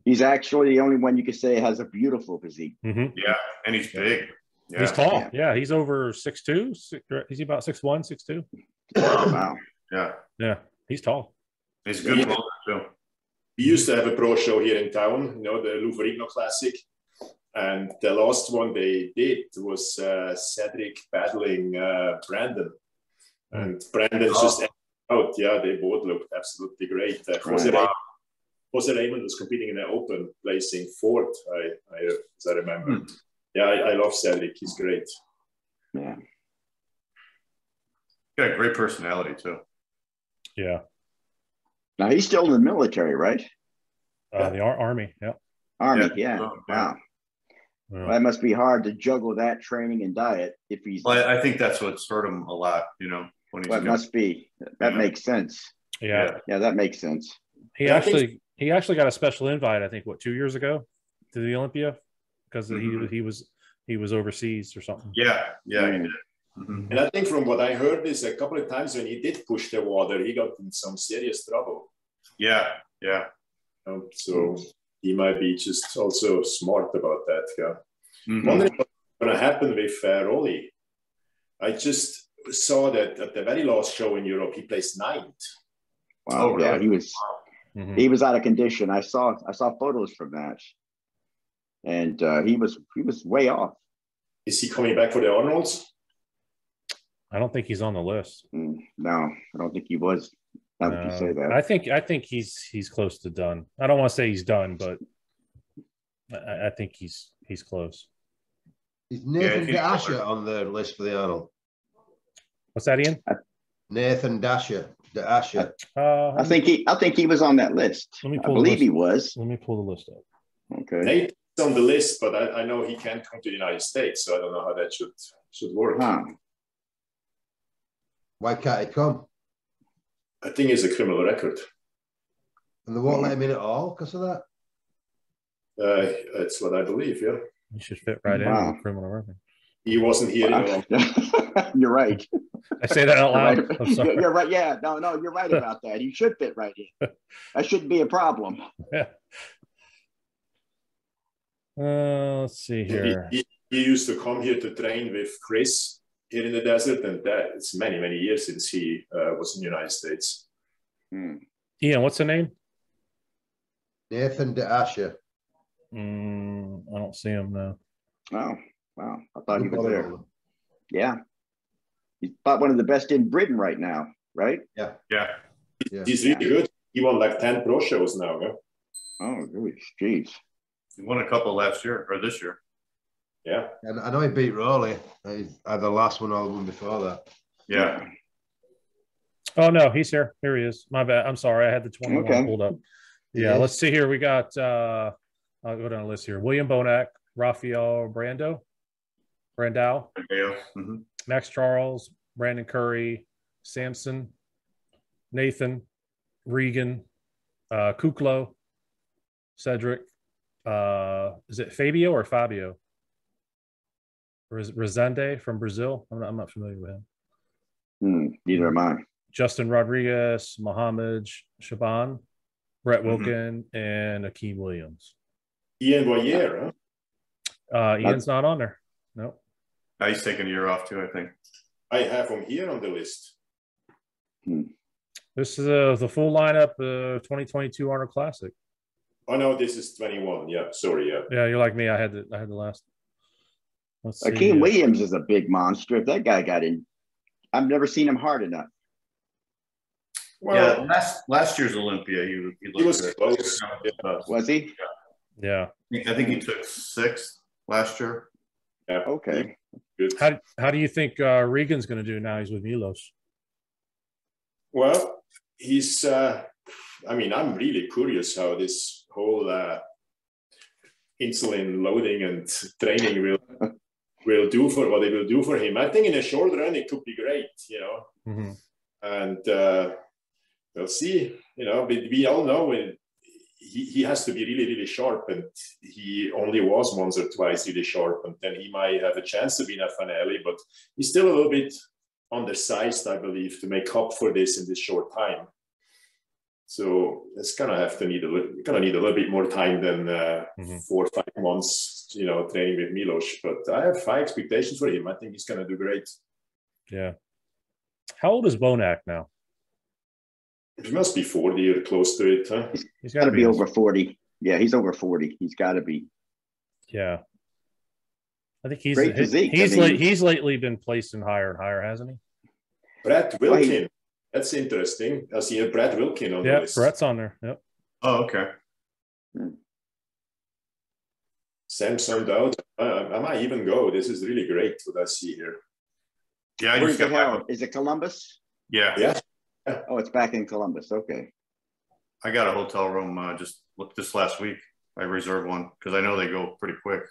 He's actually the only one you could say has a beautiful physique. Mm-hmm. Yeah, and he's big. Yeah. He's tall. Yeah, he's over 6'2". Is he about 6'1", 6'2"? Wow. Yeah, he's tall. He's good too. We used to have a pro show here in town, you know, the Lou Ferrigno Classic. And the last one they did was Cedric battling Brandon. And Brandon's just out. Yeah, they both looked absolutely great. Jose Raymond was competing in the Open, placing 4th, as I remember. Yeah, I love Cedric. He's great. Yeah. Got a great personality, too. Yeah. Now, he's still in the military, right? The Army, yeah. Army, yeah. Wow. Well, that must be hard to juggle that training and diet if he's... Well, I think that's what's hurt him a lot, you know. When he's must be. That makes sense. Yeah. Yeah, that makes sense. He actually got a special invite, I think, 2 years ago to the Olympia, because he was overseas or something. Yeah, he did. Mm-hmm. And I think from what I heard is a couple of times when he did push the water, he got in some serious trouble. Yeah. So he might be just also smart about that. Yeah. Wondering what's going to happen with Rolly. I just saw that at the very last show in Europe, he placed 9th. Wow. Oh, yeah, really? He was out of condition. I saw photos from that, and he was way off. Is he coming back for the Arnolds? I don't think he's on the list. No, I don't think he was. How would you say that? I think he's close to done. I don't want to say he's done, but I think he's close. Is Nathan Dasher on the list for the Arnold? What's that, Ian? Nathan Dasher. I think he was on that list. I believe he was. Let me pull the list up. Okay. Nathan's on the list, but I know he can't come to the United States, so I don't know how that should work. Huh. Why can't he come? I think it's a criminal record. And they won't let him in at all because of that? That's what I believe, yeah. He should fit right in with criminal record. He wasn't here. You're right. I say that out loud. Right. I'm sorry. You're right. Yeah, no, you're right about that. He should fit right in. That shouldn't be a problem. Yeah. Let's see here. He used to come here to train with Chris here in the desert, and it's many, many years since he was in the United States. Ian, what's the name? Nathan Dasher. I don't see him now. Oh, wow. I thought he was there. Yeah. He's about one of the best in Britain right now, right? Yeah. He's really good. He won like 10 pro shows now. Yeah? Oh, really? Jeez. He won a couple last year or this year. Yeah. And I know he beat Rowley. Either the last one or the one before that. Yeah. Oh, no, he's here. Here he is. My bad. I'm sorry. I had the 21 pulled up. Yeah, let's see here. We got, I'll go down the list here. William Bonac, Rafael Brandao, Max Charles, Brandon Curry, Samson, Nathan, Regan, Kuklo, Cedric. Is it Fabio or Fabio? Rezende from Brazil. I'm not familiar with him. Neither am I. Justin Rodriguez, Mohammed Shaban, Brett Wilkin, and Akeem Williams. Ian Boyer, huh? Ian's not on there. No. He's taking a year off too, I think. I have him here on the list. This is the full lineup, 2022 Arnold Classic. Oh no, this is 21. Yeah, sorry. Yeah, you're like me. I had the last. Akeem Williams is a big monster. If that guy got in, I've never seen him hard enough. Well, last year's Olympia, he was close. Was he? Yeah. I think he took 6th last year. Yeah. Okay. Good. How do you think Regan's going to do now? He's with Milos. Well, he's. I'm really curious how this whole insulin loading and training will do for what it will do for him. I think in a short run it could be great, and we'll see. But we all know when he has to be really, really sharp, and he only was once or twice really sharp, and then he might have a chance to be in a finale. But he's still a little bit undersized, I believe, to make up for this in this short time. So it's gonna need a little bit more time than 4 or 5 months, training with Milos. But I have high expectations for him. I think he's gonna do great. Yeah. How old is Bonac now? He must be 40 or close to it, huh? He's got to be over 40. Yeah, he's over 40. He's got to be. Yeah. I think he's great physique. He's lately been placing higher and higher, hasn't he? Brett Wilkin. That's interesting. I see a Brett Wilkin on the list. Yeah, Brett's on there. Yep. Oh, okay. Samson Dowd. I might even go. This is really great what I see here. Yeah. Where's it held? Is it Columbus? Yeah. Yeah. Oh, it's back in Columbus. Okay. I got a hotel room just last week. I reserved one because I know they go pretty quick.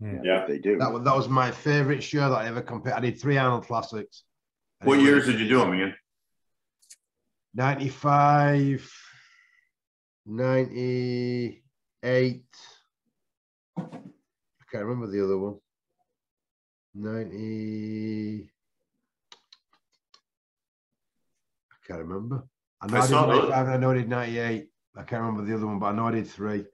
Yeah, they do. That was my favorite show that I ever compared. I did 3 Arnold Classics. What years did you do them, Ian? 95, 98. I can't remember the other one. 90. I can't remember. I know I did 95, I know I did 98. I can't remember the other one, but I know I did 3.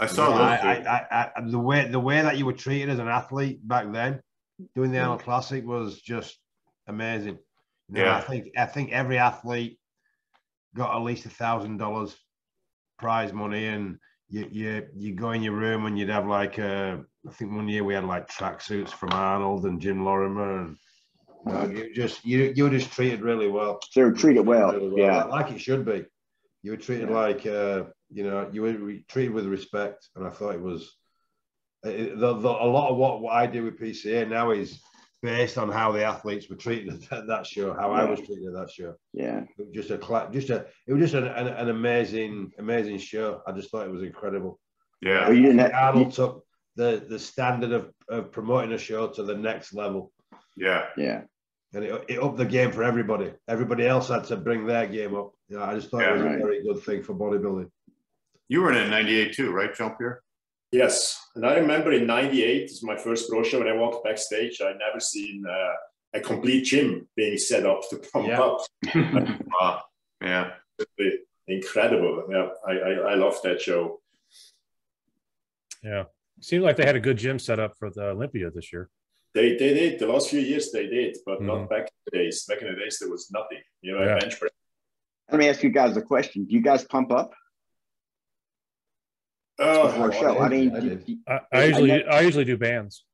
I saw those. The way that you were treated as an athlete back then, doing the Arnold Classic was just amazing. I think every athlete got at least $1,000 prize money, and you go in your room and you'd have like I think one year we had like tracksuits from Arnold and Jim Lorimer, and No, you were just treated really well. They were treated well. Really Yeah, like it should be. You were treated like you know, you were treated with respect, and I thought it was a lot of what I do with PCA now is based on how the athletes were treated at that show, how I was treated at that show. Yeah, it was just an amazing show. I just thought it was incredible. Yeah, well, you didn't have, Arnold took the standard of promoting a show to the next level. yeah, yeah. And it upped the game for everybody. Everybody else had to bring their game up. You know, I just thought it was a very good thing for bodybuilding. You were in it in '98 too, right, Jean-Pierre? Yes, and I remember in '98, it's my first pro show, when I walked backstage, I'd never seen a complete gym being set up to pump up. Wow. Yeah. Incredible. Yeah, I love that show. Yeah. Seemed like they had a good gym set up for the Olympia this year. They did. The last few years they did, but not back in the days. Back in the days, there was nothing. You know, bench press. Let me ask you guys a question. Do you guys pump up before a show? I mean, I usually do bands.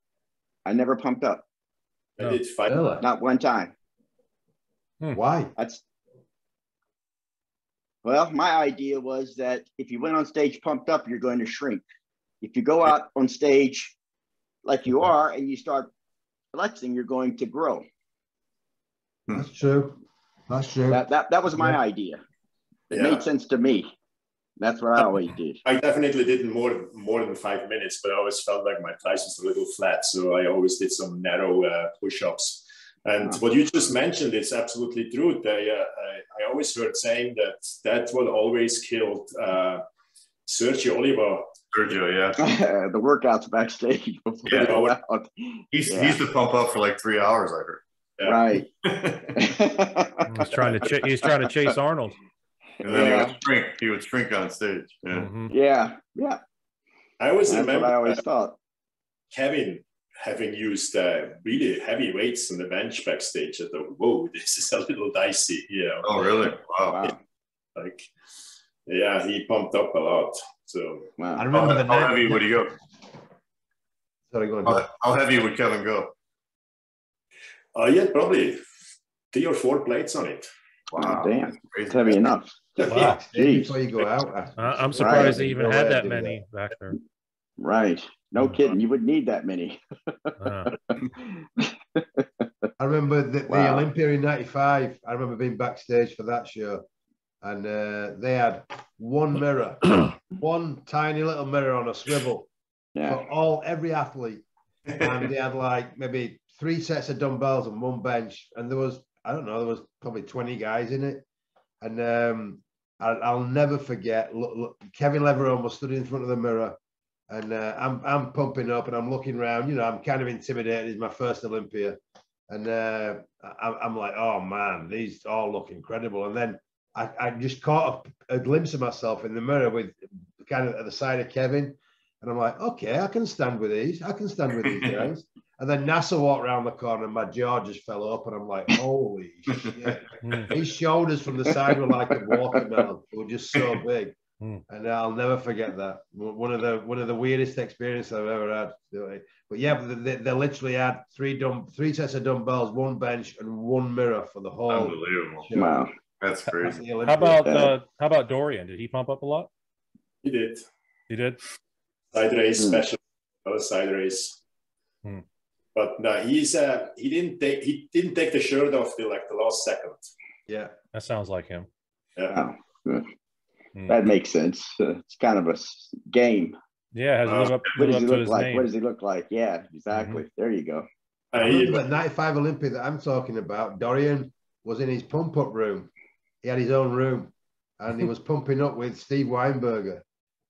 I never pumped up. I did 5. Not one time. Why? Well, my idea was that if you went on stage pumped up, you're going to shrink. If you go out on stage like you are and you start flexing, you're going to grow. That's true. That's true. That was my idea. It made sense to me. That's what I always did. I definitely did more than 5 minutes, but I always felt like my thighs was a little flat, so I always did some narrow push-ups. And what you just mentioned is absolutely true. I always heard saying that what always killed Sergio Oliva. Sergio, yeah. The workouts backstage. He used to pump up for like 3 hours, I heard. Yeah. Right. He's trying to chase Arnold. And then he would shrink on stage. Yeah. Yeah. I always remember. I always thought Kevin having used really heavy weights on the bench backstage. I thought, whoa, this is a little dicey. Yeah. Oh, really? Wow. Like, yeah, he pumped up a lot. So I remember how heavy would he go? Sorry, go on. How heavy would Kevin go? Yeah, probably 3 or 4 plates on it. Wow, damn, it's heavy enough. Wow. Before you go out, I'm surprised they even had that many back there. Right, no kidding. You would need that many. I remember the Olympia in '95. I remember being backstage for that show, and they had one mirror, one tiny little mirror on a swivel for every athlete, and they had like maybe 3 sets of dumbbells and 1 bench, and there was, I don't know, there was probably 20 guys in it, and I'll never forget. Look, Kevin Leverone was stood in front of the mirror, and I'm pumping up, and I'm looking around. You know, I'm kind of intimidated. It's my first Olympia, and I'm like, oh man, these all look incredible. And then I just caught a glimpse of myself in the mirror with kind of at the side of Kevin, and I'm like, okay, I can stand with these. I can stand with these guys. And then NASA walked around the corner and my jaw just fell up, and I'm like, holy shit. His shoulders from the side were like a watermelon. They were just so big. And I'll never forget that. One of the weirdest experiences I've ever had. But yeah, they literally had 3 sets of dumbbells, 1 bench, and 1 mirror for the whole. Unbelievable. Show. Wow. That's crazy. How about Dorian? Did he pump up a lot? He did. He did? Side race special. Another side race. But no, he didn't take the shirt off till like the last second. Yeah, that sounds like him. Yeah, that makes sense. It's kind of a game. Yeah, has live up what does he to look his like? name. What does he look like? Yeah, exactly. There you go. I remember the '95 Olympia that I'm talking about. Dorian was in his pump-up room. He had his own room, and he was pumping up with Steve Weinberger,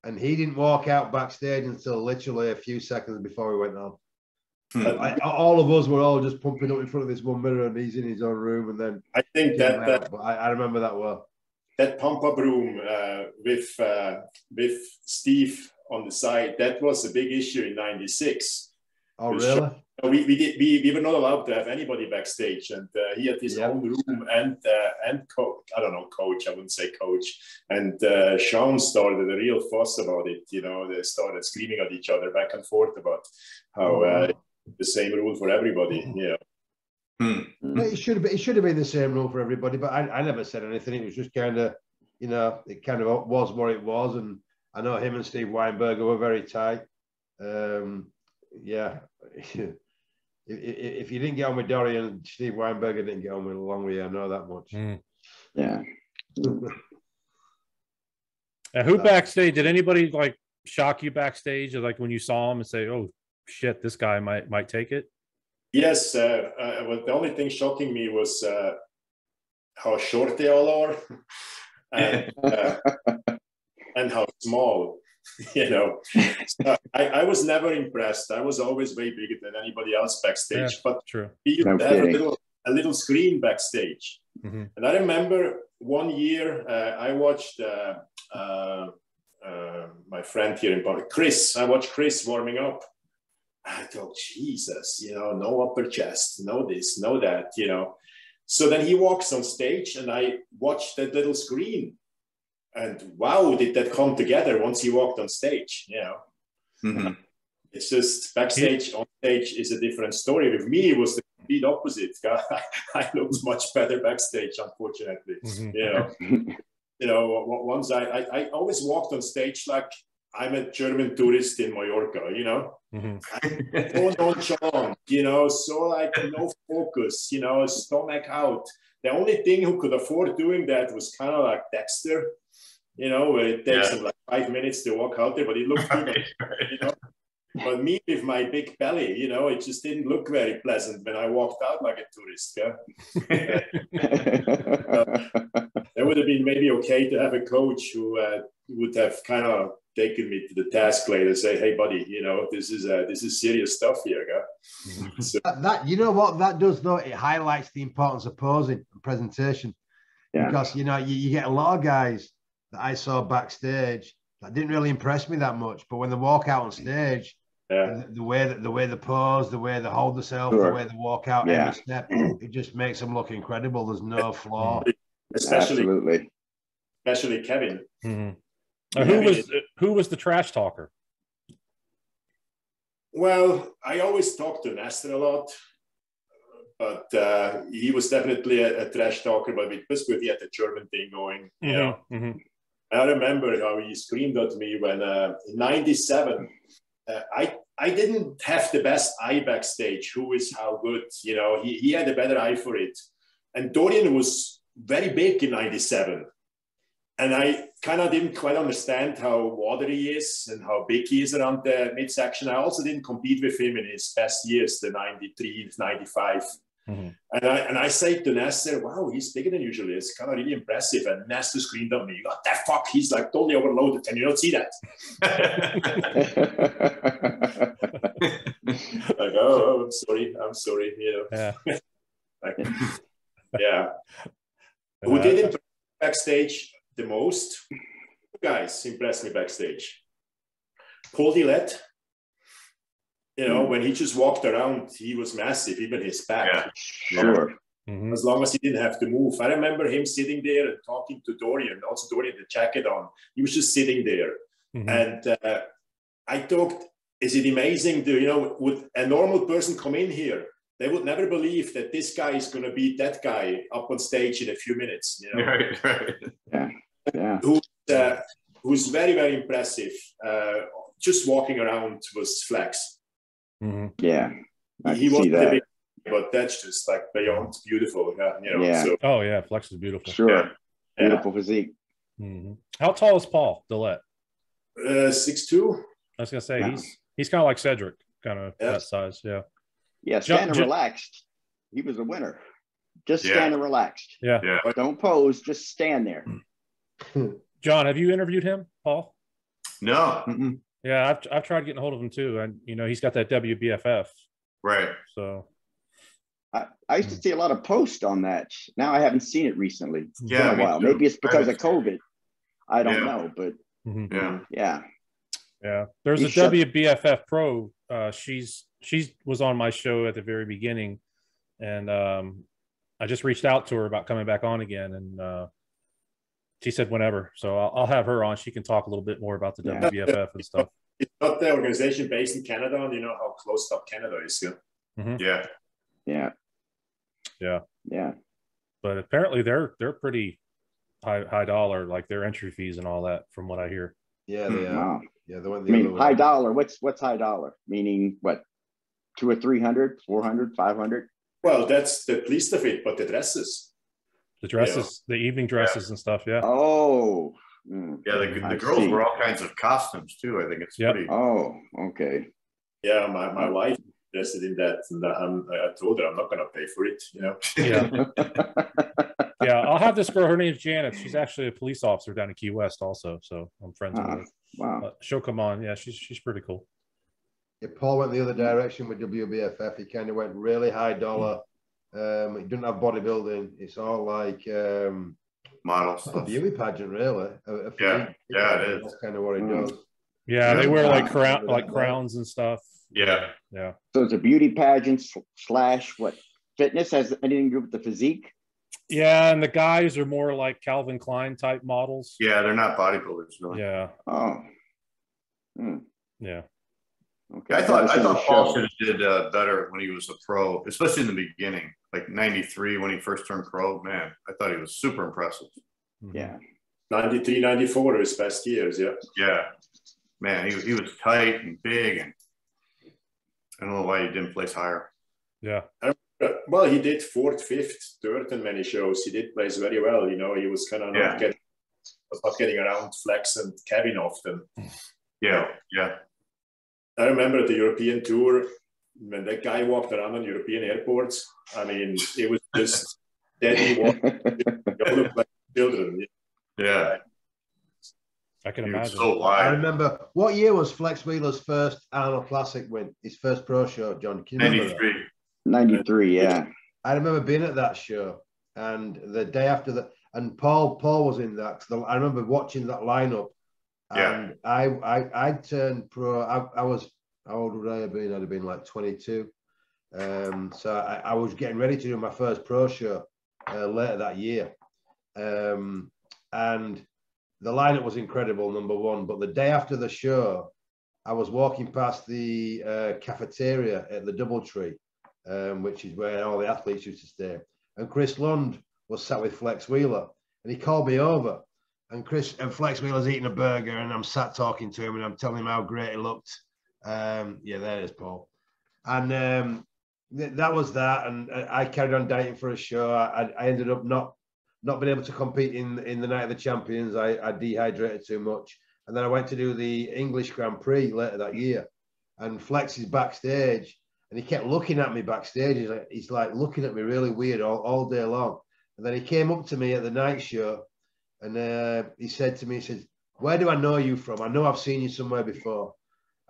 and he didn't walk out backstage until literally a few seconds before we went on. All of us were all just pumping up in front of this one mirror, and he's in his own room. And then I think but I remember that well. That pump up room with Steve on the side, that was a big issue in '96. Oh, really? We were not allowed to have anybody backstage, and he had his own room and coach. I don't know, coach. I wouldn't say coach. And Sean started a real fuss about it. You know, they started screaming at each other back and forth about how the same rule for everybody. Yeah. It should have been the same rule for everybody, but I never said anything. It was just kind of, it kind of was what it was, and I know him and Steve Weinberger were very tight. Yeah, if you didn't get on with Dorian, Steve Weinberger didn't get on with along with you. I know that much. Yeah. Who backstage? Did anybody like shock you backstage, or like when you saw him and say, "Oh shit, this guy might take it"? Yes. Well, the only thing shocking me was how short they all are, and how small. So I was never impressed. I was always way bigger than anybody else backstage. Yeah, but true. we used to have a little screen backstage. And I remember one year I watched my friend here in Paris, Chris. I watched Chris warming up. I thought, Jesus, no upper chest, no this, no that, So then he walks on stage, and I watched that little screen. And wow, did that come together once he walked on stage, It's just backstage, on stage is a different story. With me, it was the complete opposite. I looked much better backstage, unfortunately. Once I always walked on stage like I'm a German tourist in Mallorca, so nonchalant, so like no focus, stomach out. The only thing who could afford doing that was kind of like Dexter, where it takes him like 5 minutes to walk out there, but it looked good. But me with my big belly, it just didn't look very pleasant when I walked out like a tourist. That would have been maybe okay to have a coach who would have kind of taken me to the task later, say, "Hey, buddy, this is serious stuff here." So, that does though. It highlights the importance of posing and presentation, because you get a lot of guys that I saw backstage that didn't really impress me that much, but when they walk out on stage, the way they pose, the way they hold themselves, the way they walk out every step, it just makes them look incredible. There's no flaw. Especially Kevin. Who was the trash talker? Well, I always talked to Nestor a lot, but he was definitely a trash talker. But with Biscuit, he had the German thing going. I remember how he screamed at me when in '97. I didn't have the best eye backstage. Who is how good? He had a better eye for it. And Dorian was very big in '97. And I kind of didn't quite understand how watery he is and how big he is around the midsection. I also didn't compete with him in his best years, the '93, '95. And I say to Nestor, "Wow, he's bigger than usually. It's kind of really impressive." And Nestor screamed at me, "What the fuck? He's like totally overloaded. Can you not see that?" Like, oh, I'm sorry. Who did impress me backstage the most? Two guys impressed me backstage. Paul Dillette. When he just walked around, he was massive, even his back. Sure. As long as he didn't have to move. I remember him sitting there and talking to Dorian, also Dorian the jacket on. He was just sitting there. And I thought, is it amazing would a normal person come in here? They would never believe that this guy is going to beat that guy up on stage in a few minutes. Who's very, very impressive. Just walking around was Flex. Yeah, he wasn't the big, but that's just like beyond beautiful. So. Oh yeah, Flex is beautiful. Sure, beautiful physique. How tall is Paul Dillette? 6'2". I was gonna say he's kind of like Cedric, kind of that size. Yeah, stand and relaxed. He was a winner. Just stand and relaxed. Yeah. Don't pose. Just stand there. John, have you interviewed him, Paul? No. Yeah, I've tried getting a hold of him too, and he's got that WBFF. Right. So I used to see a lot of posts on that. Now I haven't seen it recently. It's been a while. Too. Maybe it's because of COVID. I don't know, but yeah. There's a WBFF pro. She was on my show at the very beginning, and I just reached out to her about coming back on again, and she said whenever. So I'll have her on. She can talk a little bit more about the WBFF and stuff. It's not the organization based in Canada, and you know how closed up Canada is. Yeah. Yeah. Yeah. But apparently they're pretty high dollar, like their entry fees and all that, from what I hear. Yeah, they are. Wow. Yeah, they went I the mean, other way. high dollar. What's high dollar? Meaning what? 200 or 300, 400, 500? Well, that's the least of it, but the dresses. The dresses, the evening dresses and stuff. Yeah. Oh. Yeah, the girls wear all kinds of costumes too. I think it's pretty. Oh, okay. Yeah, my wife interested in that, and I told her I'm not going to pay for it. You know. Yeah. Yeah, I'll have this girl. Her name's Janet. She's actually a police officer down in Key West, also. So I'm friends with her. Wow. She'll come on. Yeah, she's pretty cool. Yeah, Paul went the other direction with WBFF. He kind of went really high dollar. It didn't have bodybuilding. It's all like model a beauty pageant, really. Yeah, it is. That's kind of what it does. Yeah, they wear like crowns and stuff. Yeah. Yeah. So it's a beauty pageant / what? Fitness has anything to do with the physique? Yeah, and the guys are more like Calvin Klein type models. Yeah, they're not bodybuilders, really. Yeah. Oh. Yeah. Okay. I thought Paul should have did better when he was a pro, especially in the beginning, like '93 when he first turned pro. Man, I thought he was super impressive. Yeah. 93, 94 are his best years. Yeah. Yeah. Man, he was tight and big, and I don't know why he didn't place higher. Yeah. Well, he did 4th, 5th, 3rd in many shows. He did place very well. You know, he was kind of not getting around Flex and Kevin often. Yeah. I remember the European tour when that guy walked around on European airports. I mean, it was just deadly walking like children. Yeah. I can imagine. So wide. I remember, what year was Flex Wheeler's first Arnold Classic win? His first pro show, John? Can you remember 93. 93, yeah. I remember being at that show, and the day after that, and Paul was in that. I remember watching that lineup, and I turned pro. I was, how old would I have been? I'd have been like 22. So I was getting ready to do my first pro show later that year, and the lineup was incredible, number one. But the day after the show, I was walking past the cafeteria at the Doubletree, which is where all the athletes used to stay. And Chris Lund was sat with Flex Wheeler, and he called me over. And Flex Wheeler's eating a burger, and I'm sat talking to him, and I'm telling him how great he looked. Yeah, there it is, Paul. And that was that. And I carried on dieting for a show. I ended up not being able to compete in the Night of the Champions. I dehydrated too much. And then I went to do the English Grand Prix later that year. And Flex is backstage, and he kept looking at me backstage. He's like looking at me really weird all day long. And then he came up to me at the night show, and he said to me, he said, "Where do I know you from? I know I've seen you somewhere before."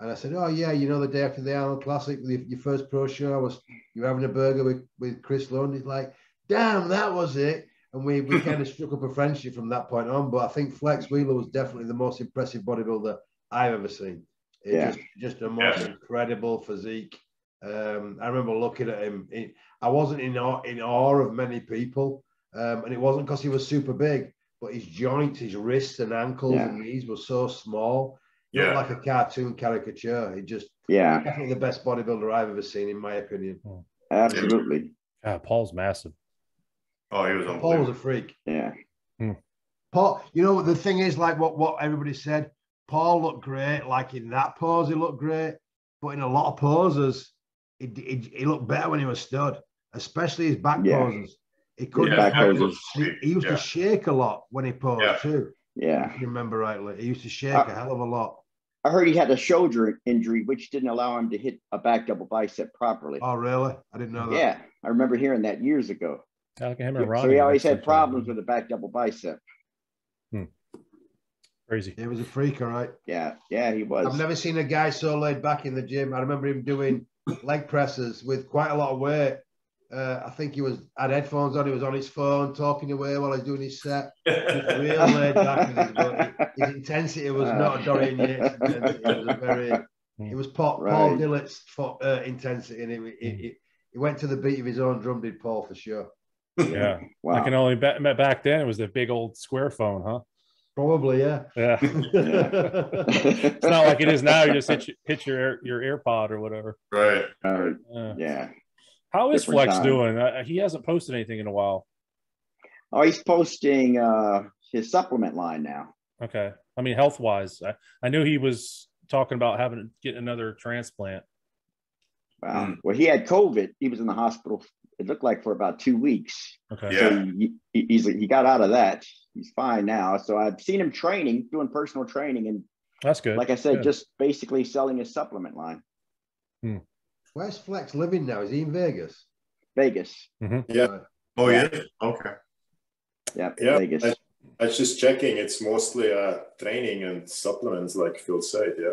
And I said, "Oh yeah, you know, the day after the Arnold Classic, your first pro show, you were having a burger with Chris Lund." He's like, "Damn, that was it." And we kind of struck up a friendship from that point on. But I think Flex Wheeler was definitely the most impressive bodybuilder I've ever seen. Just a most incredible physique. I remember looking at him. I wasn't in awe of many people, and it wasn't because he was super big, but his joints, his wrists and ankles and knees were so small. He looked like a cartoon caricature. He just definitely the best bodybuilder I've ever seen, in my opinion. Absolutely. God, Paul's massive. Oh, he was unbelievable. Paul was a freak. Yeah. Paul, you know, the thing is, like what everybody said, Paul looked great. Like in that pose, he looked great. But in a lot of poses, he looked better when he was stood, especially his back poses. He could he used to shake a lot when he posed too. Yeah. If you remember rightly. He used to shake a hell of a lot. I heard he had a shoulder injury, which didn't allow him to hit a back double bicep properly. Oh, really? I didn't know that. Yeah. I remember hearing that years ago. Like him and Ronnie, so he always had problems with the back double bicep. Crazy. He was a freak, all right. Yeah, he was. I've never seen a guy so laid back in the gym. I remember him doing leg presses with quite a lot of weight. I think he had headphones on. He was on his phone talking away while he was doing his set. He was real laid back with his, but his intensity was not a Dorian Yates intensity. It was a very. It was Paul Dillett's intensity, and he went to the beat of his own drum. Did Paul for sure? Yeah. Wow. I can only bet back then it was the big old square phone, huh? Probably, yeah. Yeah. It's not like it is now. You just hit your AirPod or whatever. Right. Yeah. How is different Flex time. doing? He hasn't posted anything in a while. Oh, he's posting his supplement line now. Okay. I mean, health-wise, I knew he was talking about having to get another transplant. Wow. Well, he had COVID. He was in the hospital, it looked like, for about 2 weeks. Okay. So he got out of that. He's fine now. So I've seen him training, doing personal training. And that's good. Like I said, good. Just basically selling his supplement line. Where's Flex living now? Is he in Vegas? Vegas. Mm-hmm. Yeah. Right. Oh, yeah. Okay. Yeah. Vegas. I was just checking. It's mostly training and supplements, like Phil said. Yeah.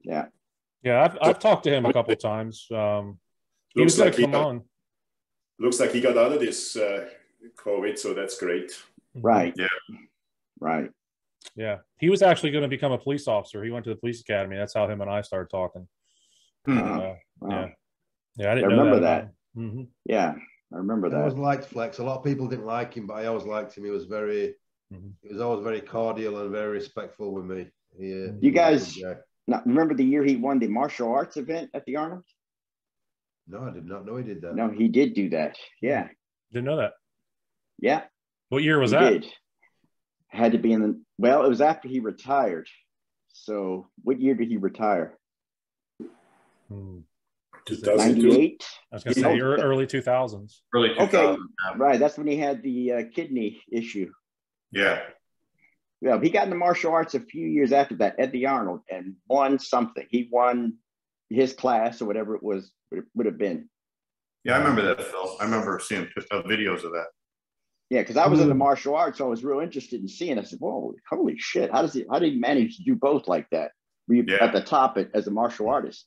Yeah. Yeah, I've talked to him a couple of times. He was going to come on. Looks like he got out of this COVID, so that's great. Right. Yeah. Right. Yeah. He was actually going to become a police officer. He went to the police academy. That's how him and I started talking. Wow. Yeah. Yeah, I didn't remember know that. Mm-hmm. Yeah, I remember that. I always liked Flex. A lot of people didn't like him, but I always liked him. He was he was always very cordial and very respectful with me. You guys remember the year he won the martial arts event at the Arnold? No, I did not know he did that. No, he did do that. Yeah. Didn't know that. Yeah. What year was that? Did. Had to be it was after he retired. So what year did he retire? 98. I was going to say early 2000s. Early 2000s. Okay, right. That's when he had the kidney issue. Yeah. Yeah, he got into martial arts a few years after that at the Arnold and won something. He won his class or whatever it was, it would have been. Yeah, I remember that, Phil. I remember seeing videos of that. Yeah, because I was into martial arts, so I was real interested in seeing. I said, "Whoa, holy shit! How did he manage to do both like that? Were you at the top as a martial artist?"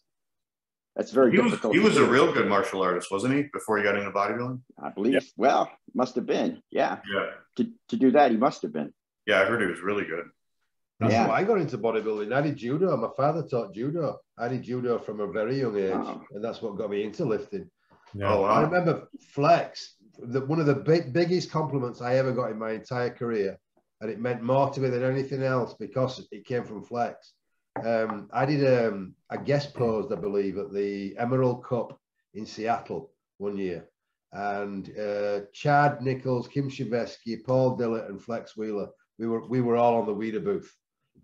That's very difficult. He was a real good martial artist, wasn't he? Before he got into bodybuilding, I believe. Yeah. Well, must have been. Yeah. Yeah. To do that, he must have been. Yeah, I heard he was really good. That's how I got into bodybuilding. I did judo. My father taught judo. I did judo from a very young age, and that's what got me into lifting. Yeah. Oh, wow. I remember Flex. One of the biggest compliments I ever got in my entire career, and it meant more to me than anything else because it came from Flex. I did a guest posed, I believe, at the Emerald Cup in Seattle one year, and Chad Nichols, Kim Shevesky, Paul Dillett, and Flex Wheeler. We were all on the Weeder booth,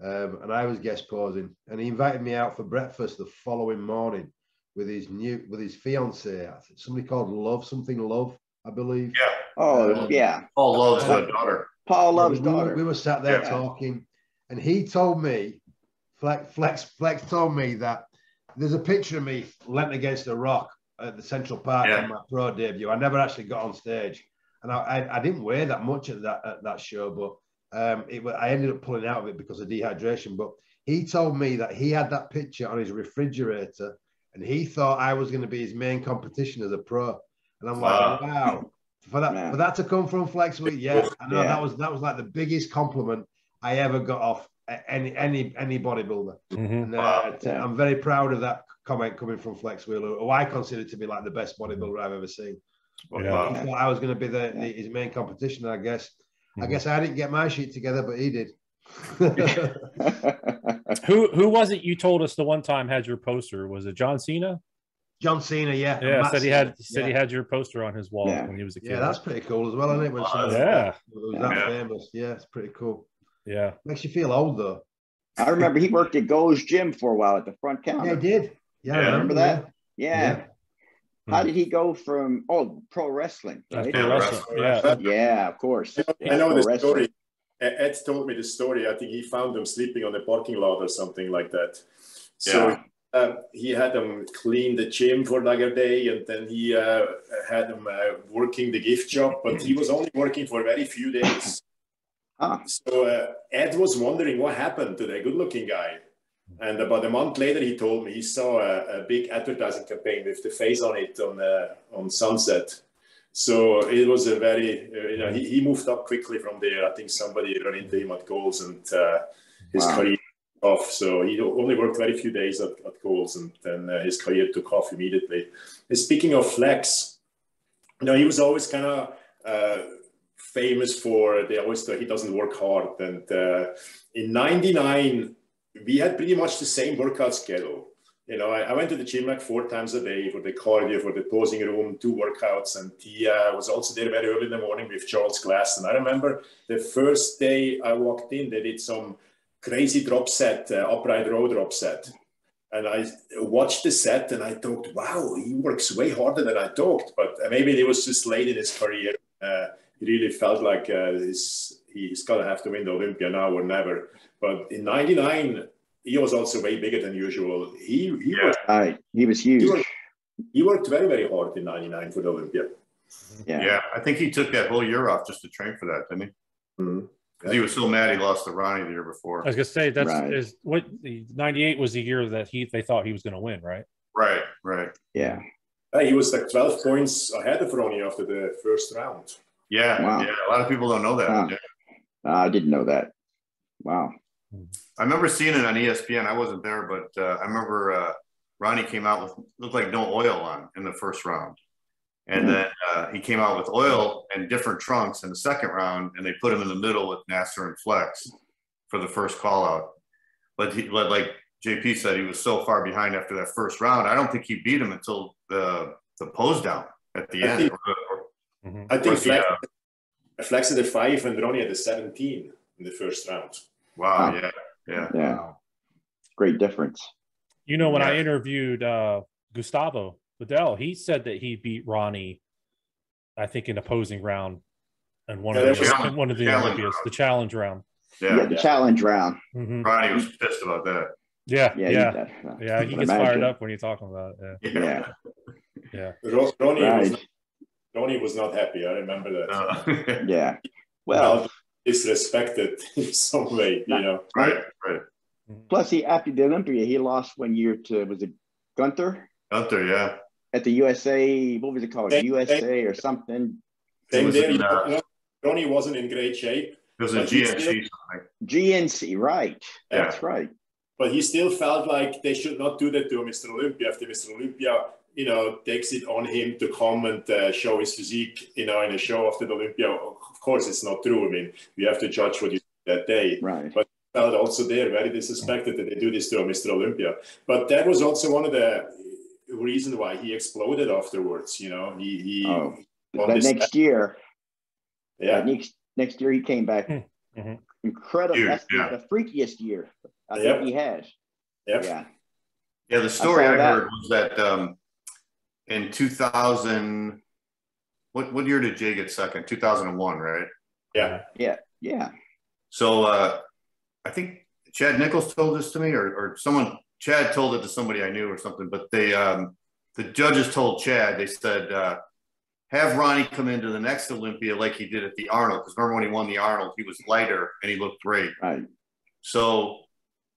and I was guest posing, and he invited me out for breakfast the following morning with his fiance, somebody called Love, I believe. Yeah. Oh, yeah. Paul Love's daughter. Paul Love's daughter. We were sat there talking, and he told me, Flex told me that there's a picture of me leant against a rock at the Central Park on my pro debut. I never actually got on stage, and I didn't weigh that much at that show, but I ended up pulling out of it because of dehydration. But he told me that he had that picture on his refrigerator, and he thought I was going to be his main competition as a pro. And I'm like, wow, for that to come from Flex, I know that was like the biggest compliment I ever got off any bodybuilder. Mm-hmm. And I'm very proud of that comment coming from Flex Wheeler, who I consider to be like the best bodybuilder I've ever seen. He thought I was going to be his main competition. I guess I didn't get my sheet together, but he did. Who was it you told us the one time had your poster? Was it John Cena? John Cena, yeah. Yeah, said he had your poster on his wall when he was a kid. Yeah, that's pretty cool as well, isn't it? When was that famous. Yeah, it's pretty cool. Yeah. Makes you feel old though. I remember he worked at Go's Gym for a while at the front counter. Yeah, he did. Yeah, I remember that? Yeah. How did he go from pro wrestling? Right? Pro wrestling. Yeah, of course. I know the story. Ed told me the story. I think he found them sleeping on the parking lot or something like that. So he had them clean the gym for like a day, and then he had them working the gift shop, but he was only working for very few days. So Ed was wondering what happened to the good-looking guy. And about a month later, he told me he saw a big advertising campaign with the face on it on Sunset. So it was a very, he moved up quickly from there. I think somebody ran into him at Goals, and his career off. So he only worked very few days at Goals, and then his career took off immediately. And speaking of Flex, he was always kind of famous for, they always thought he doesn't work hard. And in '99, we had pretty much the same workout schedule. You know, I went to the gym like 4 times a day for the cardio, for the posing room, 2 workouts. And he was also there very early in the morning with Charles Glass. And I remember the first day I walked in, they did some crazy drop set, upright row drop set. And I watched the set and I thought, wow, he works way harder than I thought. But maybe it was just late in his career. He really felt like he's going to have to win the Olympia now or never. But in 99, he was also way bigger than usual. He was huge. He worked very, very hard in 99 for the Olympia. Yeah, I think he took that whole year off just to train for that, didn't he? Mm-hmm. Because he was so mad he lost to Ronnie the year before. I was gonna say that's what the 98 was the year that they thought he was gonna win, right? Right. Yeah. He was like 12 points ahead of Ronnie after the first round. Yeah, wow. Yeah. A lot of people don't know that. Wow. Yeah. I didn't know that. Wow. I remember seeing it on ESPN. I wasn't there, but I remember Ronnie came out with looked like no oil on in the first round. And then he came out with oil and different trunks in the second round, and they put him in the middle with Nasser and Flex for the first call out. But like JP said, he was so far behind after that first round. I don't think he beat him until the pose down at the end. I think Flex had a 5 and Ronnie had a 17 in the first round. Wow, yeah. Wow. Great difference. You know, when I interviewed Gustavo Liddell, he said that he beat Ronnie, I think, in opposing round and one of the Olympias, the challenge round. Yeah, the challenge round. Mm-hmm. Ronnie was pissed about that. Yeah. He gets fired up when you're talking about it. Yeah. Ronnie was not happy. I remember that. Yeah. Well, disrespected in some way, you know. Right. Plus, after the Olympia, he lost 1 year to, was it Gunther? Gunther, yeah. At the USA, what was it called? USA or something. Ronnie wasn't in great shape. It was a GNC. GNC, right. Yeah. That's right. But he still felt like they should not do that to Mr. Olympia. After Mr. Olympia, you know, takes it on him to come and show his physique, you know, in a show after the Olympia. Of course, it's not true. I mean, you have to judge what you do that day. Right. But he felt also there very disrespected that they do this to Mr. Olympia. But that was also one of the reasons why he exploded afterwards. You know, next year. Yeah. Next year he came back. Mm-hmm. Incredible. Dude, that's the freakiest year I think he had. Yep. Yeah. The story I heard was that in 2000, what year did Jay get second? 2001, right? Yeah. So I think Chad Nichols told this to me, or someone. Chad told it to somebody I knew or something. But they, the judges told Chad, they said, have Ronnie come into the next Olympia like he did at the Arnold. Because remember when he won the Arnold, he was lighter and he looked great. Right. So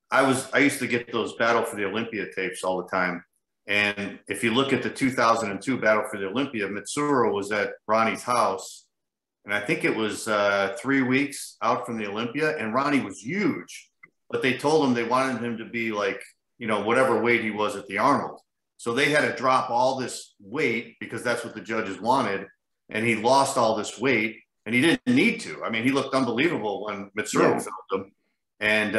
I used to get those Battle for the Olympia tapes all the time. And if you look at the 2002 Battle for the Olympia, Mitsuru was at Ronnie's house. And I think it was 3 weeks out from the Olympia. And Ronnie was huge. But they told him they wanted him to be like, you know, whatever weight he was at the Arnold. So they had to drop all this weight because that's what the judges wanted. And he lost all this weight and he didn't need to. I mean, he looked unbelievable when Mitsuru filmed him. And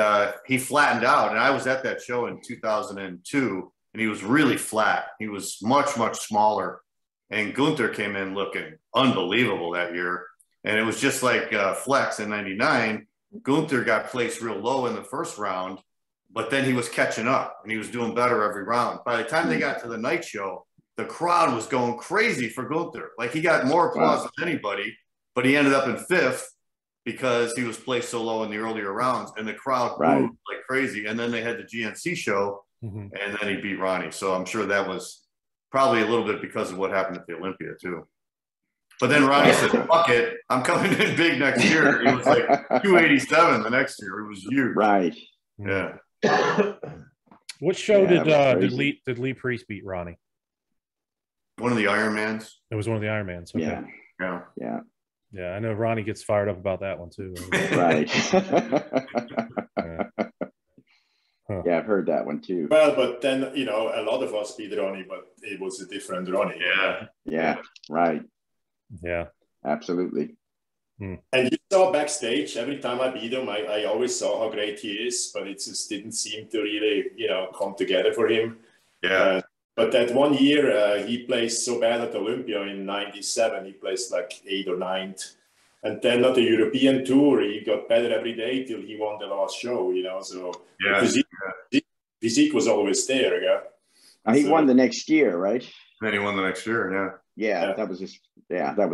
he flattened out. And I was at that show in 2002 and he was really flat. He was much, much smaller. And Gunther came in looking unbelievable that year. And it was just like Flex in 99. Gunther got placed real low in the first round, but then he was catching up and he was doing better every round. By the time they got to the night show, the crowd was going crazy for Gunther. Like he got more applause than anybody, but he ended up in 5th because he was placed so low in the earlier rounds and the crowd booed like crazy. And then they had the GNC show and then he beat Ronnie. So I'm sure that was probably a little bit because of what happened at the Olympia too. But then Ronnie said, fuck it, I'm coming in big next year. He was like 287 the next year. It was huge. Right. Yeah. What show did Lee Priest beat Ronnie? One of the Ironmans. It was one of the Ironmans. Okay. Yeah. I know Ronnie gets fired up about that one too. Right. Yeah, I've heard that one too. Well, but then, you know, a lot of us beat Ronnie, but it was a different Ronnie. Yeah. Right. Yeah. Absolutely. And you saw backstage, every time I beat him, I always saw how great he is, but it just didn't seem to really, you know, come together for him. Yeah. But that one year, he placed so bad at Olympia in '97. He placed like 8th or 9th. And then at the European tour, he got better every day till he won the last show, you know. So physique was always there, yeah. He won the next year, right? Then he won the next year, yeah. Yeah, that was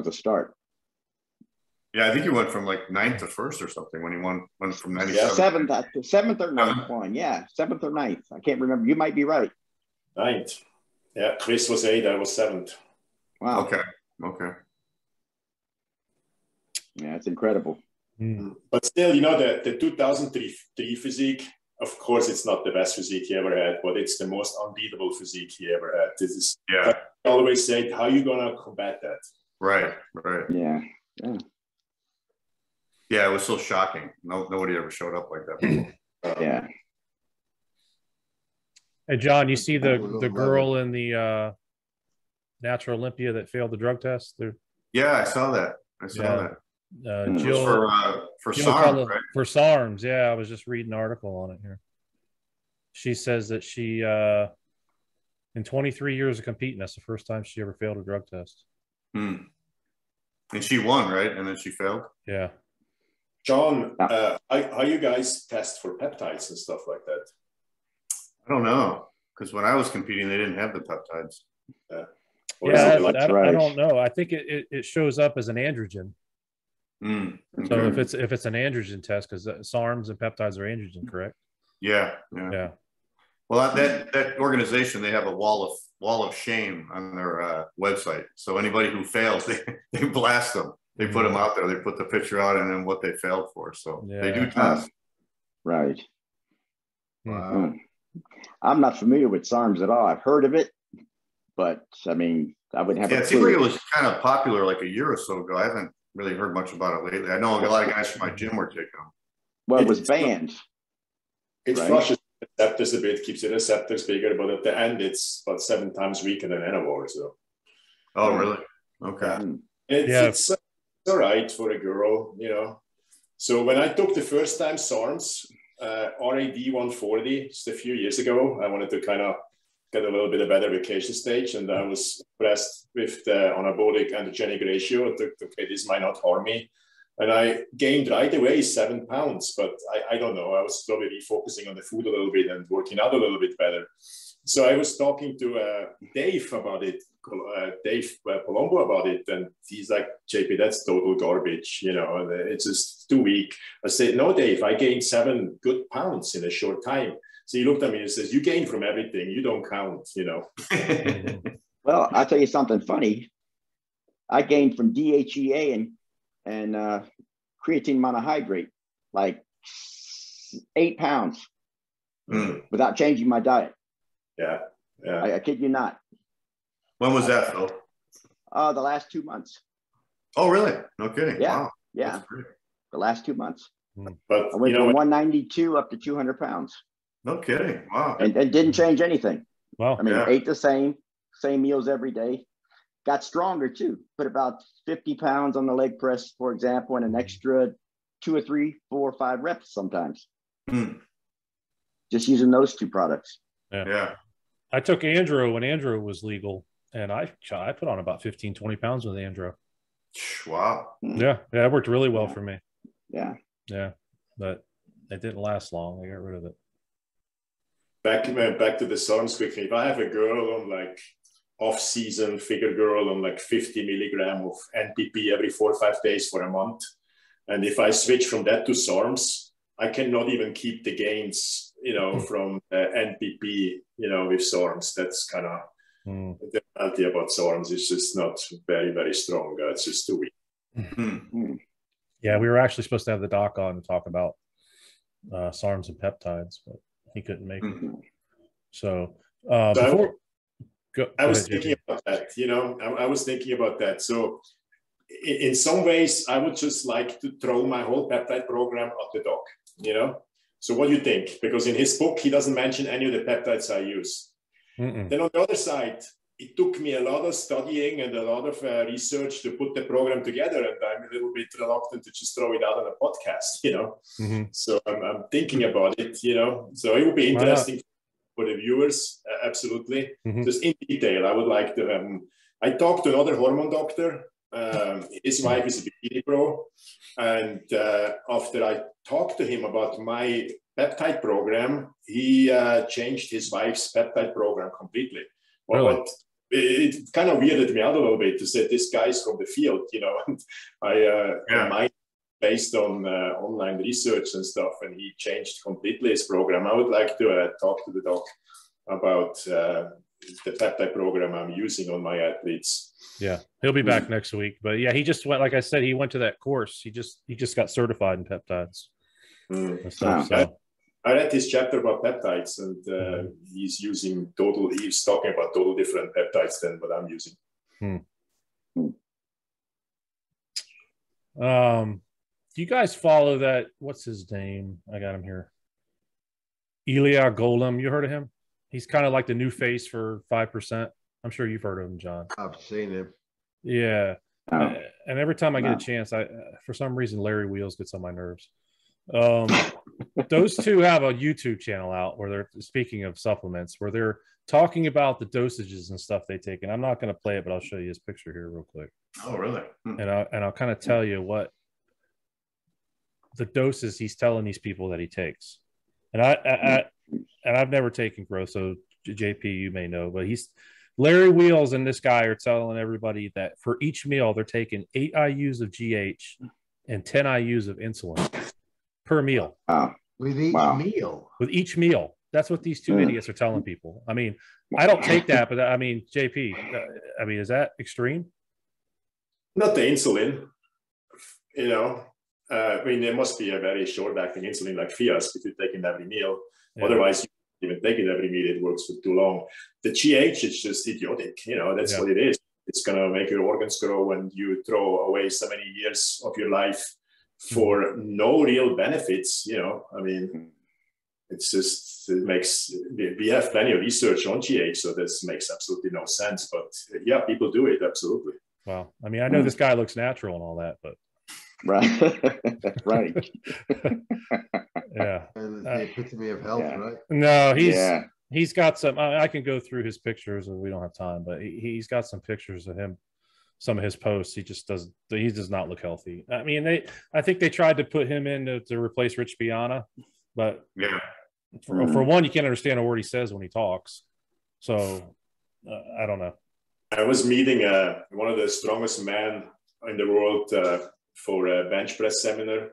the start. Yeah, I think he went from like 9th to 1st or something when he went from 97. Yeah, seventh or 9th one. Yeah, 7th or 9th. I can't remember. You might be right. 9th. Yeah, Chris was 8th, I was 7th. Wow. Okay. Yeah, it's incredible. But still, you know, the 2003 physique, of course, it's not the best physique he ever had, but it's the most unbeatable physique he ever had. This is, I always say, how are you going to combat that? Right. Yeah. Yeah, it was so shocking. Nobody ever showed up like that. Yeah. Hey, John, you see the girl in the Natural Olympia that failed the drug test? Yeah, I saw that. Jill for SARMs, right? For SARMs, yeah. I was just reading an article on it here. She says that she, in 23 years of competing, that's the first time she ever failed a drug test. And she won, right? And then she failed? Yeah. John, how you guys test for peptides and stuff like that? I don't know, because when I was competing, they didn't have the peptides. I don't know. I think it shows up as an androgen. Okay. So if it's an androgen test, because SARMs and peptides are androgen, correct? Yeah. Well, that organization, they have a wall of shame on their website. So anybody who fails, they blast them. They put them out there. They put the picture out and then what they failed for. So they do test. Right. Wow. I'm not familiar with SARMs at all. I've heard of it, but I mean, I wouldn't have. Yeah, it seemed like it was kind of popular like a year or so ago. I haven't really heard much about it lately. I know a lot of guys from my gym were taking them. Well, it was banned. It flushes the receptors a bit, keeps the receptors bigger, but at the end, it's about 7 times weaker than Enavor. So. Oh, really? Okay. It's all right for a girl, you know. So when I took the first time SARMs, RAD 140, just a few years ago, I wanted to kind of get a little bit of better vacation stage, and I was impressed with the anabolic androgenic ratio. I thought, okay, this might not harm me. And I gained right away 7 pounds, but I don't know. I was probably focusing on the food a little bit and working out a little bit better. So I was talking to Dave about it, Dave Palumbo about it, and he's like, JP, that's total garbage, you know, it's just too weak. I said, no, Dave, I gained 7 good pounds in a short time. So he looked at me and says, you gain from everything, you don't count, you know. Well, I'll tell you something funny. I gained from DHEA and creatine monohydrate, like 8 pounds without changing my diet. Yeah. I kid you not. When was that, Phil? The last 2 months. Oh, really? No kidding. Yeah. Wow. Yeah. The last 2 months. But I went from 192 up to 200 pounds. No kidding. Wow. And didn't change anything. Wow. I mean, ate the same meals every day. Got stronger too. Put about 50 pounds on the leg press, for example, and an extra 2 or 3, 4 or 5 reps sometimes. Just using those 2 products. Yeah. I took Andro when Andro was legal, and I put on about 15, 20 pounds with Andro. Wow. Yeah, it worked really well for me. Yeah. But it didn't last long. I got rid of it. Back to the SARMs quickly. If I have a girl on like off-season figure girl on like 50 milligram of NPP every 4 or 5 days for a month, and if I switch from that to SARMs, I cannot even keep the gains, you know, from NPP, you know, with SARMs. That's kind of the penalty about SARMs. It's just not very, very strong. It's just too weak. Yeah, we were actually supposed to have the doc on to talk about SARMs and peptides, but he couldn't make it. So I was thinking about that, you know, I was thinking about that. So in some ways, I would just like to throw my whole peptide program at the doc, you know? So what do you think? Because in his book, he doesn't mention any of the peptides I use. Then on the other side, it took me a lot of studying and a lot of research to put the program together. And I'm a little bit reluctant to just throw it out on a podcast, you know? So I'm thinking about it, you know? So it would be interesting for the viewers, absolutely. Mhm. Just in detail, I would like to have. I talked to another hormone doctor. His wife is a bikini pro, and after I talked to him about my peptide program, he changed his wife's peptide program completely. Really? But it kind of weirded me out a little bit to say this guy's from the field, you know. And I based on online research and stuff, and he changed completely his program. I would like to talk to the doc about the peptide program I'm using on my athletes. Yeah, he'll be back next week. But yeah, he just went, like I said, he went to that course. He just got certified in peptides and stuff. So I read his chapter about peptides, and he's talking about total different peptides than what I'm using. Do you guys follow that? What's his name? I got him here. Ilya Golem. You heard of him? He's kind of like the new face for 5%. I'm sure you've heard of him, John. I've seen him. Yeah. And every time I get a chance, for some reason, Larry Wheels gets on my nerves. Those two have a YouTube channel out where they're, speaking of supplements, where they're talking about the dosages and stuff they take. And I'm not going to play it, but I'll show you his picture here real quick. Oh, really? And I'll kind of tell you what the doses he's telling these people that he takes. And I've never taken growth, so JP, you may know, but Larry Wheels and this guy are telling everybody that for each meal they're taking 8 IUs of GH and 10 IUs of insulin per meal. With each meal? With each meal. That's what these two idiots are telling people. I mean, I don't take that, but I mean, JP, I mean, is that extreme? Not the insulin, you know. I mean, there must be a very short-acting insulin like Fias if you're taking every meal. Yeah. Otherwise, you even take it every meal, it works for too long. The GH is just idiotic, you know, that's what it is. It's going to make your organs grow, and you throw away so many years of your life for no real benefits, you know. I mean, it's just, we have plenty of research on GH, so this makes absolutely no sense. But yeah, people do it, absolutely. Well, I mean, I know this guy looks natural and all that, but. Right. Right. Yeah. The epitome of health, right? No, he's got some, I can go through his pictures, and we don't have time, but he's got some pictures of him, some of his posts. He does not look healthy. I mean, I think they tried to put him in to replace Rich Piana, but for one, you can't understand a word he says when he talks. So I don't know. I was meeting one of the strongest men in the world for a bench press seminar.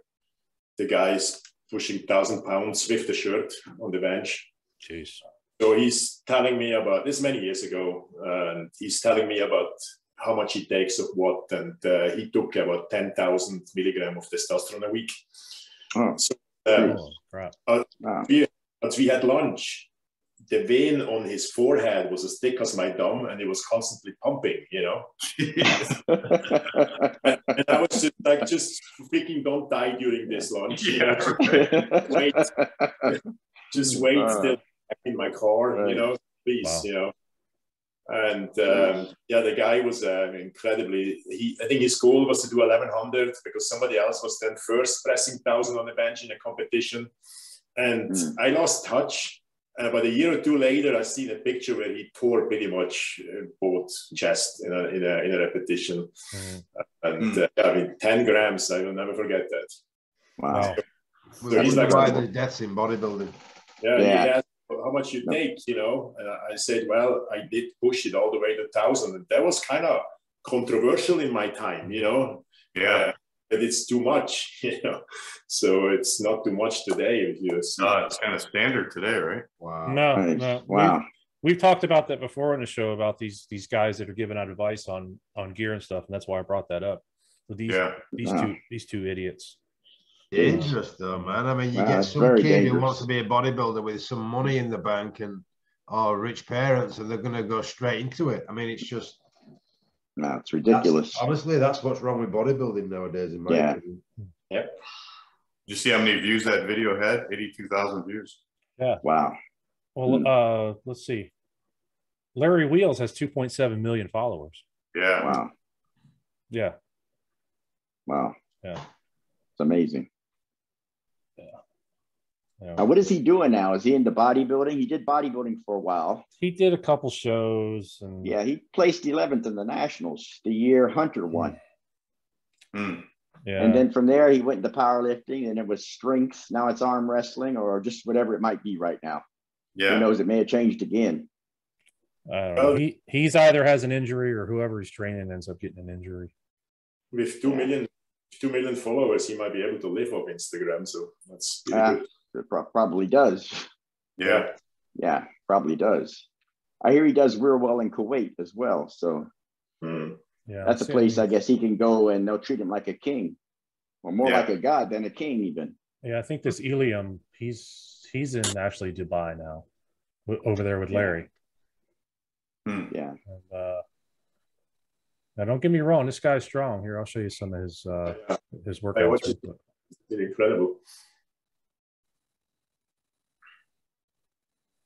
The guy's pushing 1,000 pounds with the shirt on the bench. Jeez. So he's telling me about this many years ago, and he's telling me about how much he takes of what, and he took about 10,000 milligrams of testosterone a week. Crap. We had lunch. The vein on his forehead was as thick as my thumb, and it was constantly pumping, you know. and I was just like, just freaking don't die during this lunch. You know? Just wait till I'm in my car, you know, please, you know. And the guy was incredibly. I think his goal was to do 1,100 because somebody else was then first pressing 1,000 on the bench in a competition, and I lost touch. But a year or two later, I seen a picture where he tore pretty much both chest in a repetition. And I mean, 10 grams, I will never forget that. Wow. So he's like, why the deaths in bodybuilding. Yeah, he asked how much you take, you know. And I said, well, I did push it all the way to 1,000. And that was kind of controversial in my time, you know. Yeah. That it's too much, you know. So it's not too much today. It's kind of standard today, right? Wow. No. Wow. We've talked about that before on the show about these guys that are giving out advice on gear and stuff, and that's why I brought that up. So these two idiots. Dangerous though, man. I mean, you get some kid who wants to be a bodybuilder with some money in the bank and rich parents, and they're going to go straight into it. I mean, it's just. No, it's ridiculous. Honestly, that's what's wrong with bodybuilding nowadays, in my opinion. Yep. Did you see how many views that video had? 82,000 views. Yeah. Wow. Well, let's see. Larry Wheels has 2.7 million followers. Yeah. Wow. Yeah. Wow. Yeah. It's amazing. Yeah. What is he doing now? Is he into bodybuilding? He did bodybuilding for a while. He did a couple shows. And yeah, he placed 11th in the Nationals the year Hunter won. Yeah. And then from there, he went into powerlifting, and it was strength. Now it's arm wrestling or just whatever it might be right now. Yeah. Who knows? It may have changed again. I don't know. He's either has an injury or whoever he's training ends up getting an injury. With 2 million followers, he might be able to live off Instagram. So that's pretty good. It probably does. Yeah. Yeah, probably does. I hear he does real well in Kuwait as well. So yeah, that's a place I guess he can go and they'll treat him like a king, or more like a god than a king even. Yeah, I think this Ilium, he's in actually Dubai now, over there with Larry. Yeah. And, now, don't get me wrong, this guy's strong. Here, I'll show you some of his workouts. It's incredible.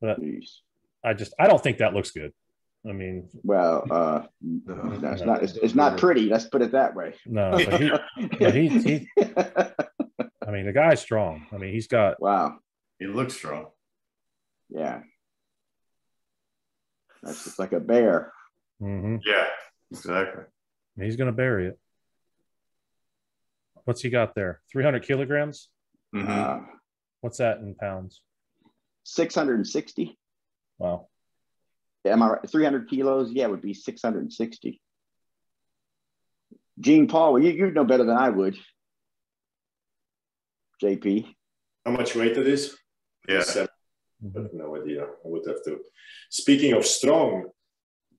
But I don't think that looks good. I mean, well, it's not pretty. Let's put it that way. No, but he I mean, the guy's strong. I mean, he's got. Wow. He looks strong. Yeah. That's just like a bear. Yeah, exactly. He's going to bury it. What's he got there? 300 kilograms? What's that in pounds? 660. Wow. Yeah, am I right? 300 kilos? Yeah, it would be 660. Gene Paul, you know better than I would. JP. How much weight it is? Yeah. I have no idea. I would have to. Speaking of strong,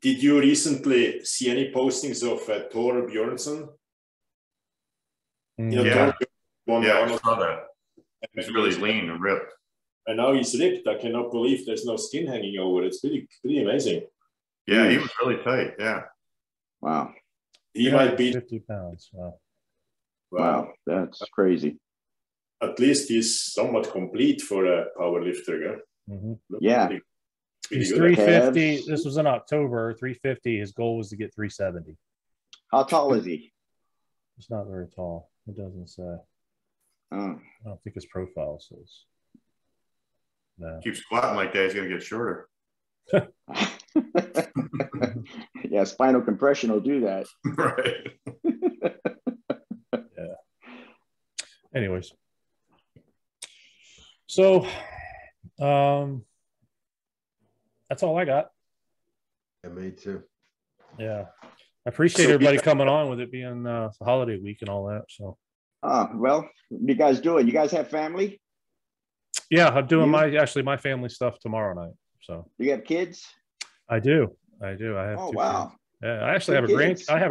did you recently see any postings of Thor Bjornsson? Yeah, I saw that. He's really lean and ripped. And now he's ripped. I cannot believe there's no skin hanging over. It's pretty amazing. Yeah, he was really tight. Yeah. Wow. He might be 50 pounds. Wow, that's crazy. At least he's somewhat complete for a power lifter. Yeah. He's 350. This was in October. 350. His goal was to get 370. How tall is he? It's not very tall. It doesn't say. I don't think his profile says. No. Keep squatting like that, he's going to get shorter. Yeah, spinal compression will do that. Right. Yeah. Anyways. So, that's all I got. Yeah, me too. Yeah. I appreciate everybody coming on with it being the holiday week and all that. So, well, what you guys doing? You guys have family? Yeah, I'm doing my family stuff tomorrow night. So, do you have kids? I do. I have. Oh, two wow. kids. Yeah, I actually have a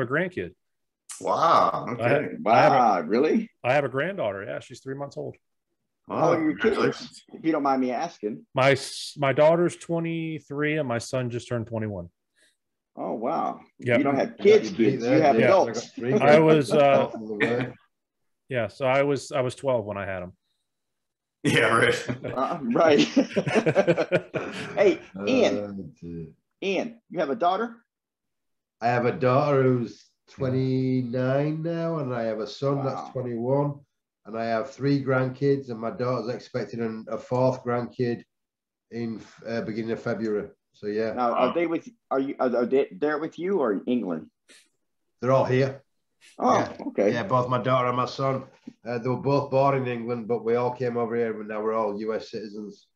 grandkid. Wow. Okay. Really? I have a granddaughter. Yeah, she's 3 months old. How old are your kids? If you don't mind me asking. My daughter's 23 and my son just turned 21. Oh, wow. Yep. You don't have kids. You have adults. I was so I was 12 when I had him. Yeah, right. Right. Hey, Ian, you have a daughter? I have a daughter who's 29 now, and I have a son that's 21, and I have 3 grandkids, and my daughter's expecting a 4th grandkid in beginning of February. So yeah. Now, are they there with you or in England? They're all here. Oh, yeah. Okay. Yeah, both my daughter and my son. They were both born in England, but we all came over here, and now we're all US citizens.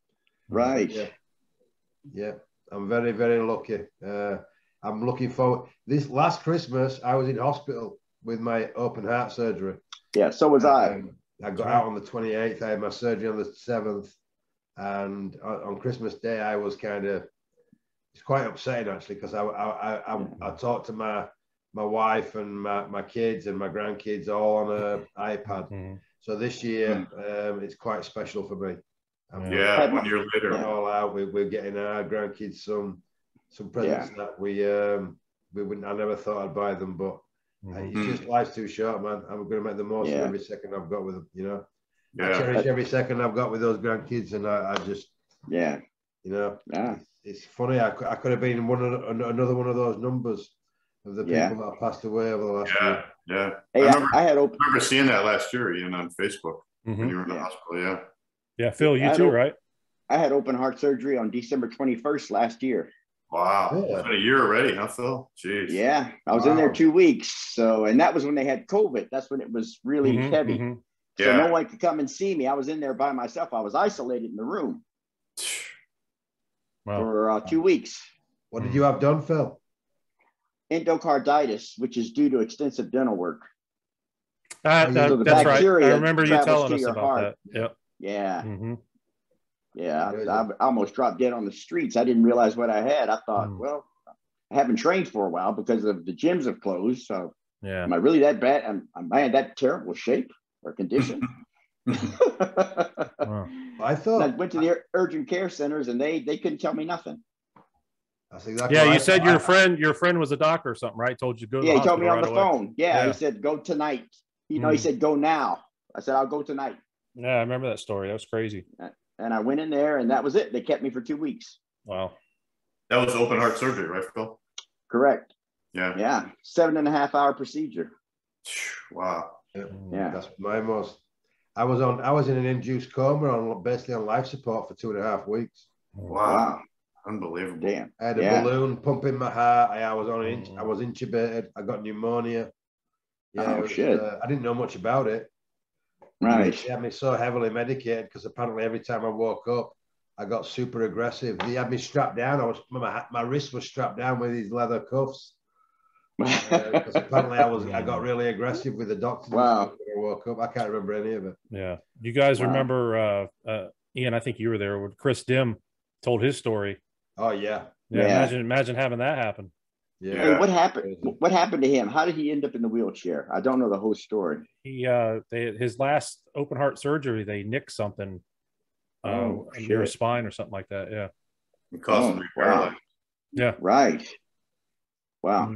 Right. Yeah. I'm very, very lucky. I'm looking forward. This last Christmas, I was in hospital with my open heart surgery. Yeah, so was I. I got out on the 28th. I had my surgery on the 7th. And on Christmas Day, I was it's quite upsetting, actually, because I talked to my wife and my kids and my grandkids all on an iPad. So this year, it's quite special for me. 1 year later. All out. We're getting our grandkids some presents that we wouldn't. I never thought I'd buy them, but it's just life's too short, man. I'm going to make the most of every second I've got with them. You know, I cherish every second I've got with those grandkids, and I just it's funny. I could have been another one of those numbers of the people that have passed away over the last year. Yeah. Hey, I remember seeing that last year, Ian, on Facebook when you were in the hospital. Yeah. Yeah, Phil, you too, right? I had open heart surgery on December 21st last year. Wow. It's been a year already, huh, Phil? Jeez. Yeah. I was in there 2 weeks. So, and that was when they had COVID. That's when it was really heavy. So no one could come and see me. I was in there by myself. I was isolated in the room for 2 weeks. What did you have done, Phil? Endocarditis, which is due to extensive dental work. That's right. I remember you telling us about heart. that. Yep. Yeah. Yeah. I almost dropped dead on the streets. I didn't realize what I had. I thought, well, I haven't trained for a while because of the gyms have closed. So am I really that bad? Am I in that terrible shape or condition? I thought I went to the urgent care centers and they couldn't tell me nothing. That's exactly you said your friend was a doctor or something, right? Told you to go to the he told me on right the away. phone. Yeah, he said, go tonight. He said, go now. I said, I'll go tonight. Yeah, I remember that story. That was crazy. And I went in there and that was it. They kept me for 2 weeks. Wow. That was open heart surgery, right, Phil? Correct. Yeah. Yeah. 7.5 hour procedure. Wow. Yeah. That's my most. I was in an induced coma basically on life support for 2.5 weeks. Wow. Unbelievable. Damn. I had a balloon pumping my heart. I was I was intubated. I got pneumonia. Yeah. Shit. I didn't know much about it. Right. They had me so heavily medicated because apparently every time I woke up, I got super aggressive. They had me strapped down. My wrist was strapped down with these leather cuffs. Because apparently I got really aggressive with the doctor. Wow. When I woke up, I can't remember any of it. Yeah. You guys remember, Ian, I think you were there when Chris Dim told his story. Oh, yeah. Imagine having that happen. Yeah. Hey, what happened? What happened to him? How did he end up in the wheelchair? I don't know the whole story. His last open heart surgery, they nicked something near his spine or something like that. Yeah. It caused him to be paralyzed. Yeah. Right. Wow.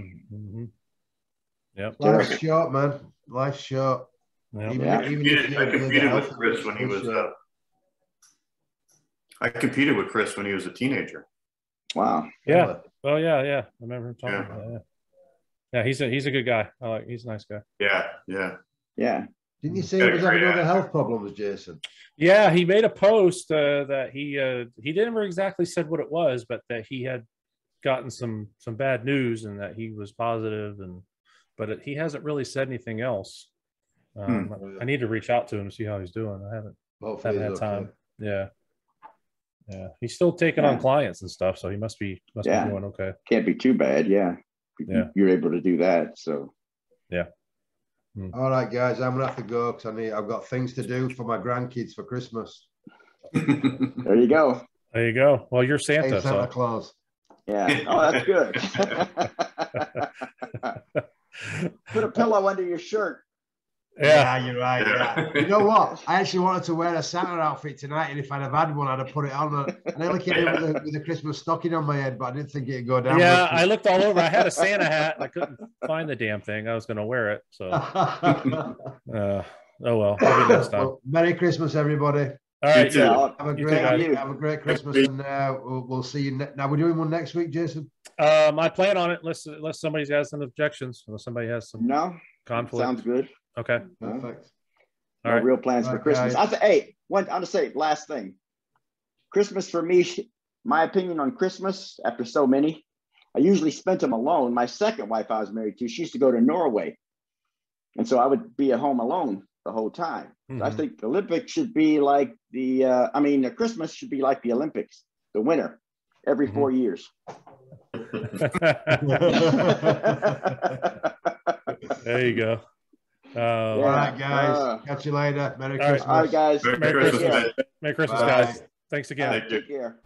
Yep. Life's short, man. Life's short. Yep. I competed with Chris when he was I competed with Chris when he was a teenager. Wow. Yeah. Oh yeah. I remember him talking about that. Yeah, he's a good guy. He's a nice guy. Yeah. Didn't you say he was having other health problems, Jason? Yeah, he made a post that he never exactly said what it was, but that he had gotten some bad news and that he was positive, but he hasn't really said anything else. I need to reach out to him to see how he's doing. I haven't had time. Yeah. He's still taking on clients and stuff, so he must be doing okay. Can't be too bad. Yeah. You're able to do that. So yeah. All right, guys, I'm gonna have to go because I've got things to do for my grandkids for Christmas. There you go. Well, you're Santa. Hey, Santa Claus. Yeah. Oh, that's good. Put a pillow under your shirt. Yeah, you're right. Yeah. You know what? I actually wanted to wear a Santa outfit tonight, and if I'd have had one, I'd have put it on. And I only came in with a Christmas stocking on my head, but I didn't think it'd go down. Yeah, I looked all over. I had a Santa hat. And I couldn't find the damn thing. I was going to wear it. So, oh well. Maybe next time. Well, Merry Christmas, everybody. All right. Yeah, have a great Christmas, and we'll see you. Now we're doing one next week, Jason. I plan on it unless somebody has some objections, unless somebody has some conflict. Sounds good. Okay. Perfect. All right. Real plans for Christmas. I'll just say last thing. Christmas for me, my opinion on Christmas after so many, I usually spent them alone. My second wife I was married to, she used to go to Norway. And so I would be at home alone the whole time. So I think the Olympics should be like the Christmas should be like the Olympics, the winter, every 4 years. There you go. All right, guys. Catch you later. Merry Christmas. All right, guys. Merry Christmas, guys. Thanks again. Take care.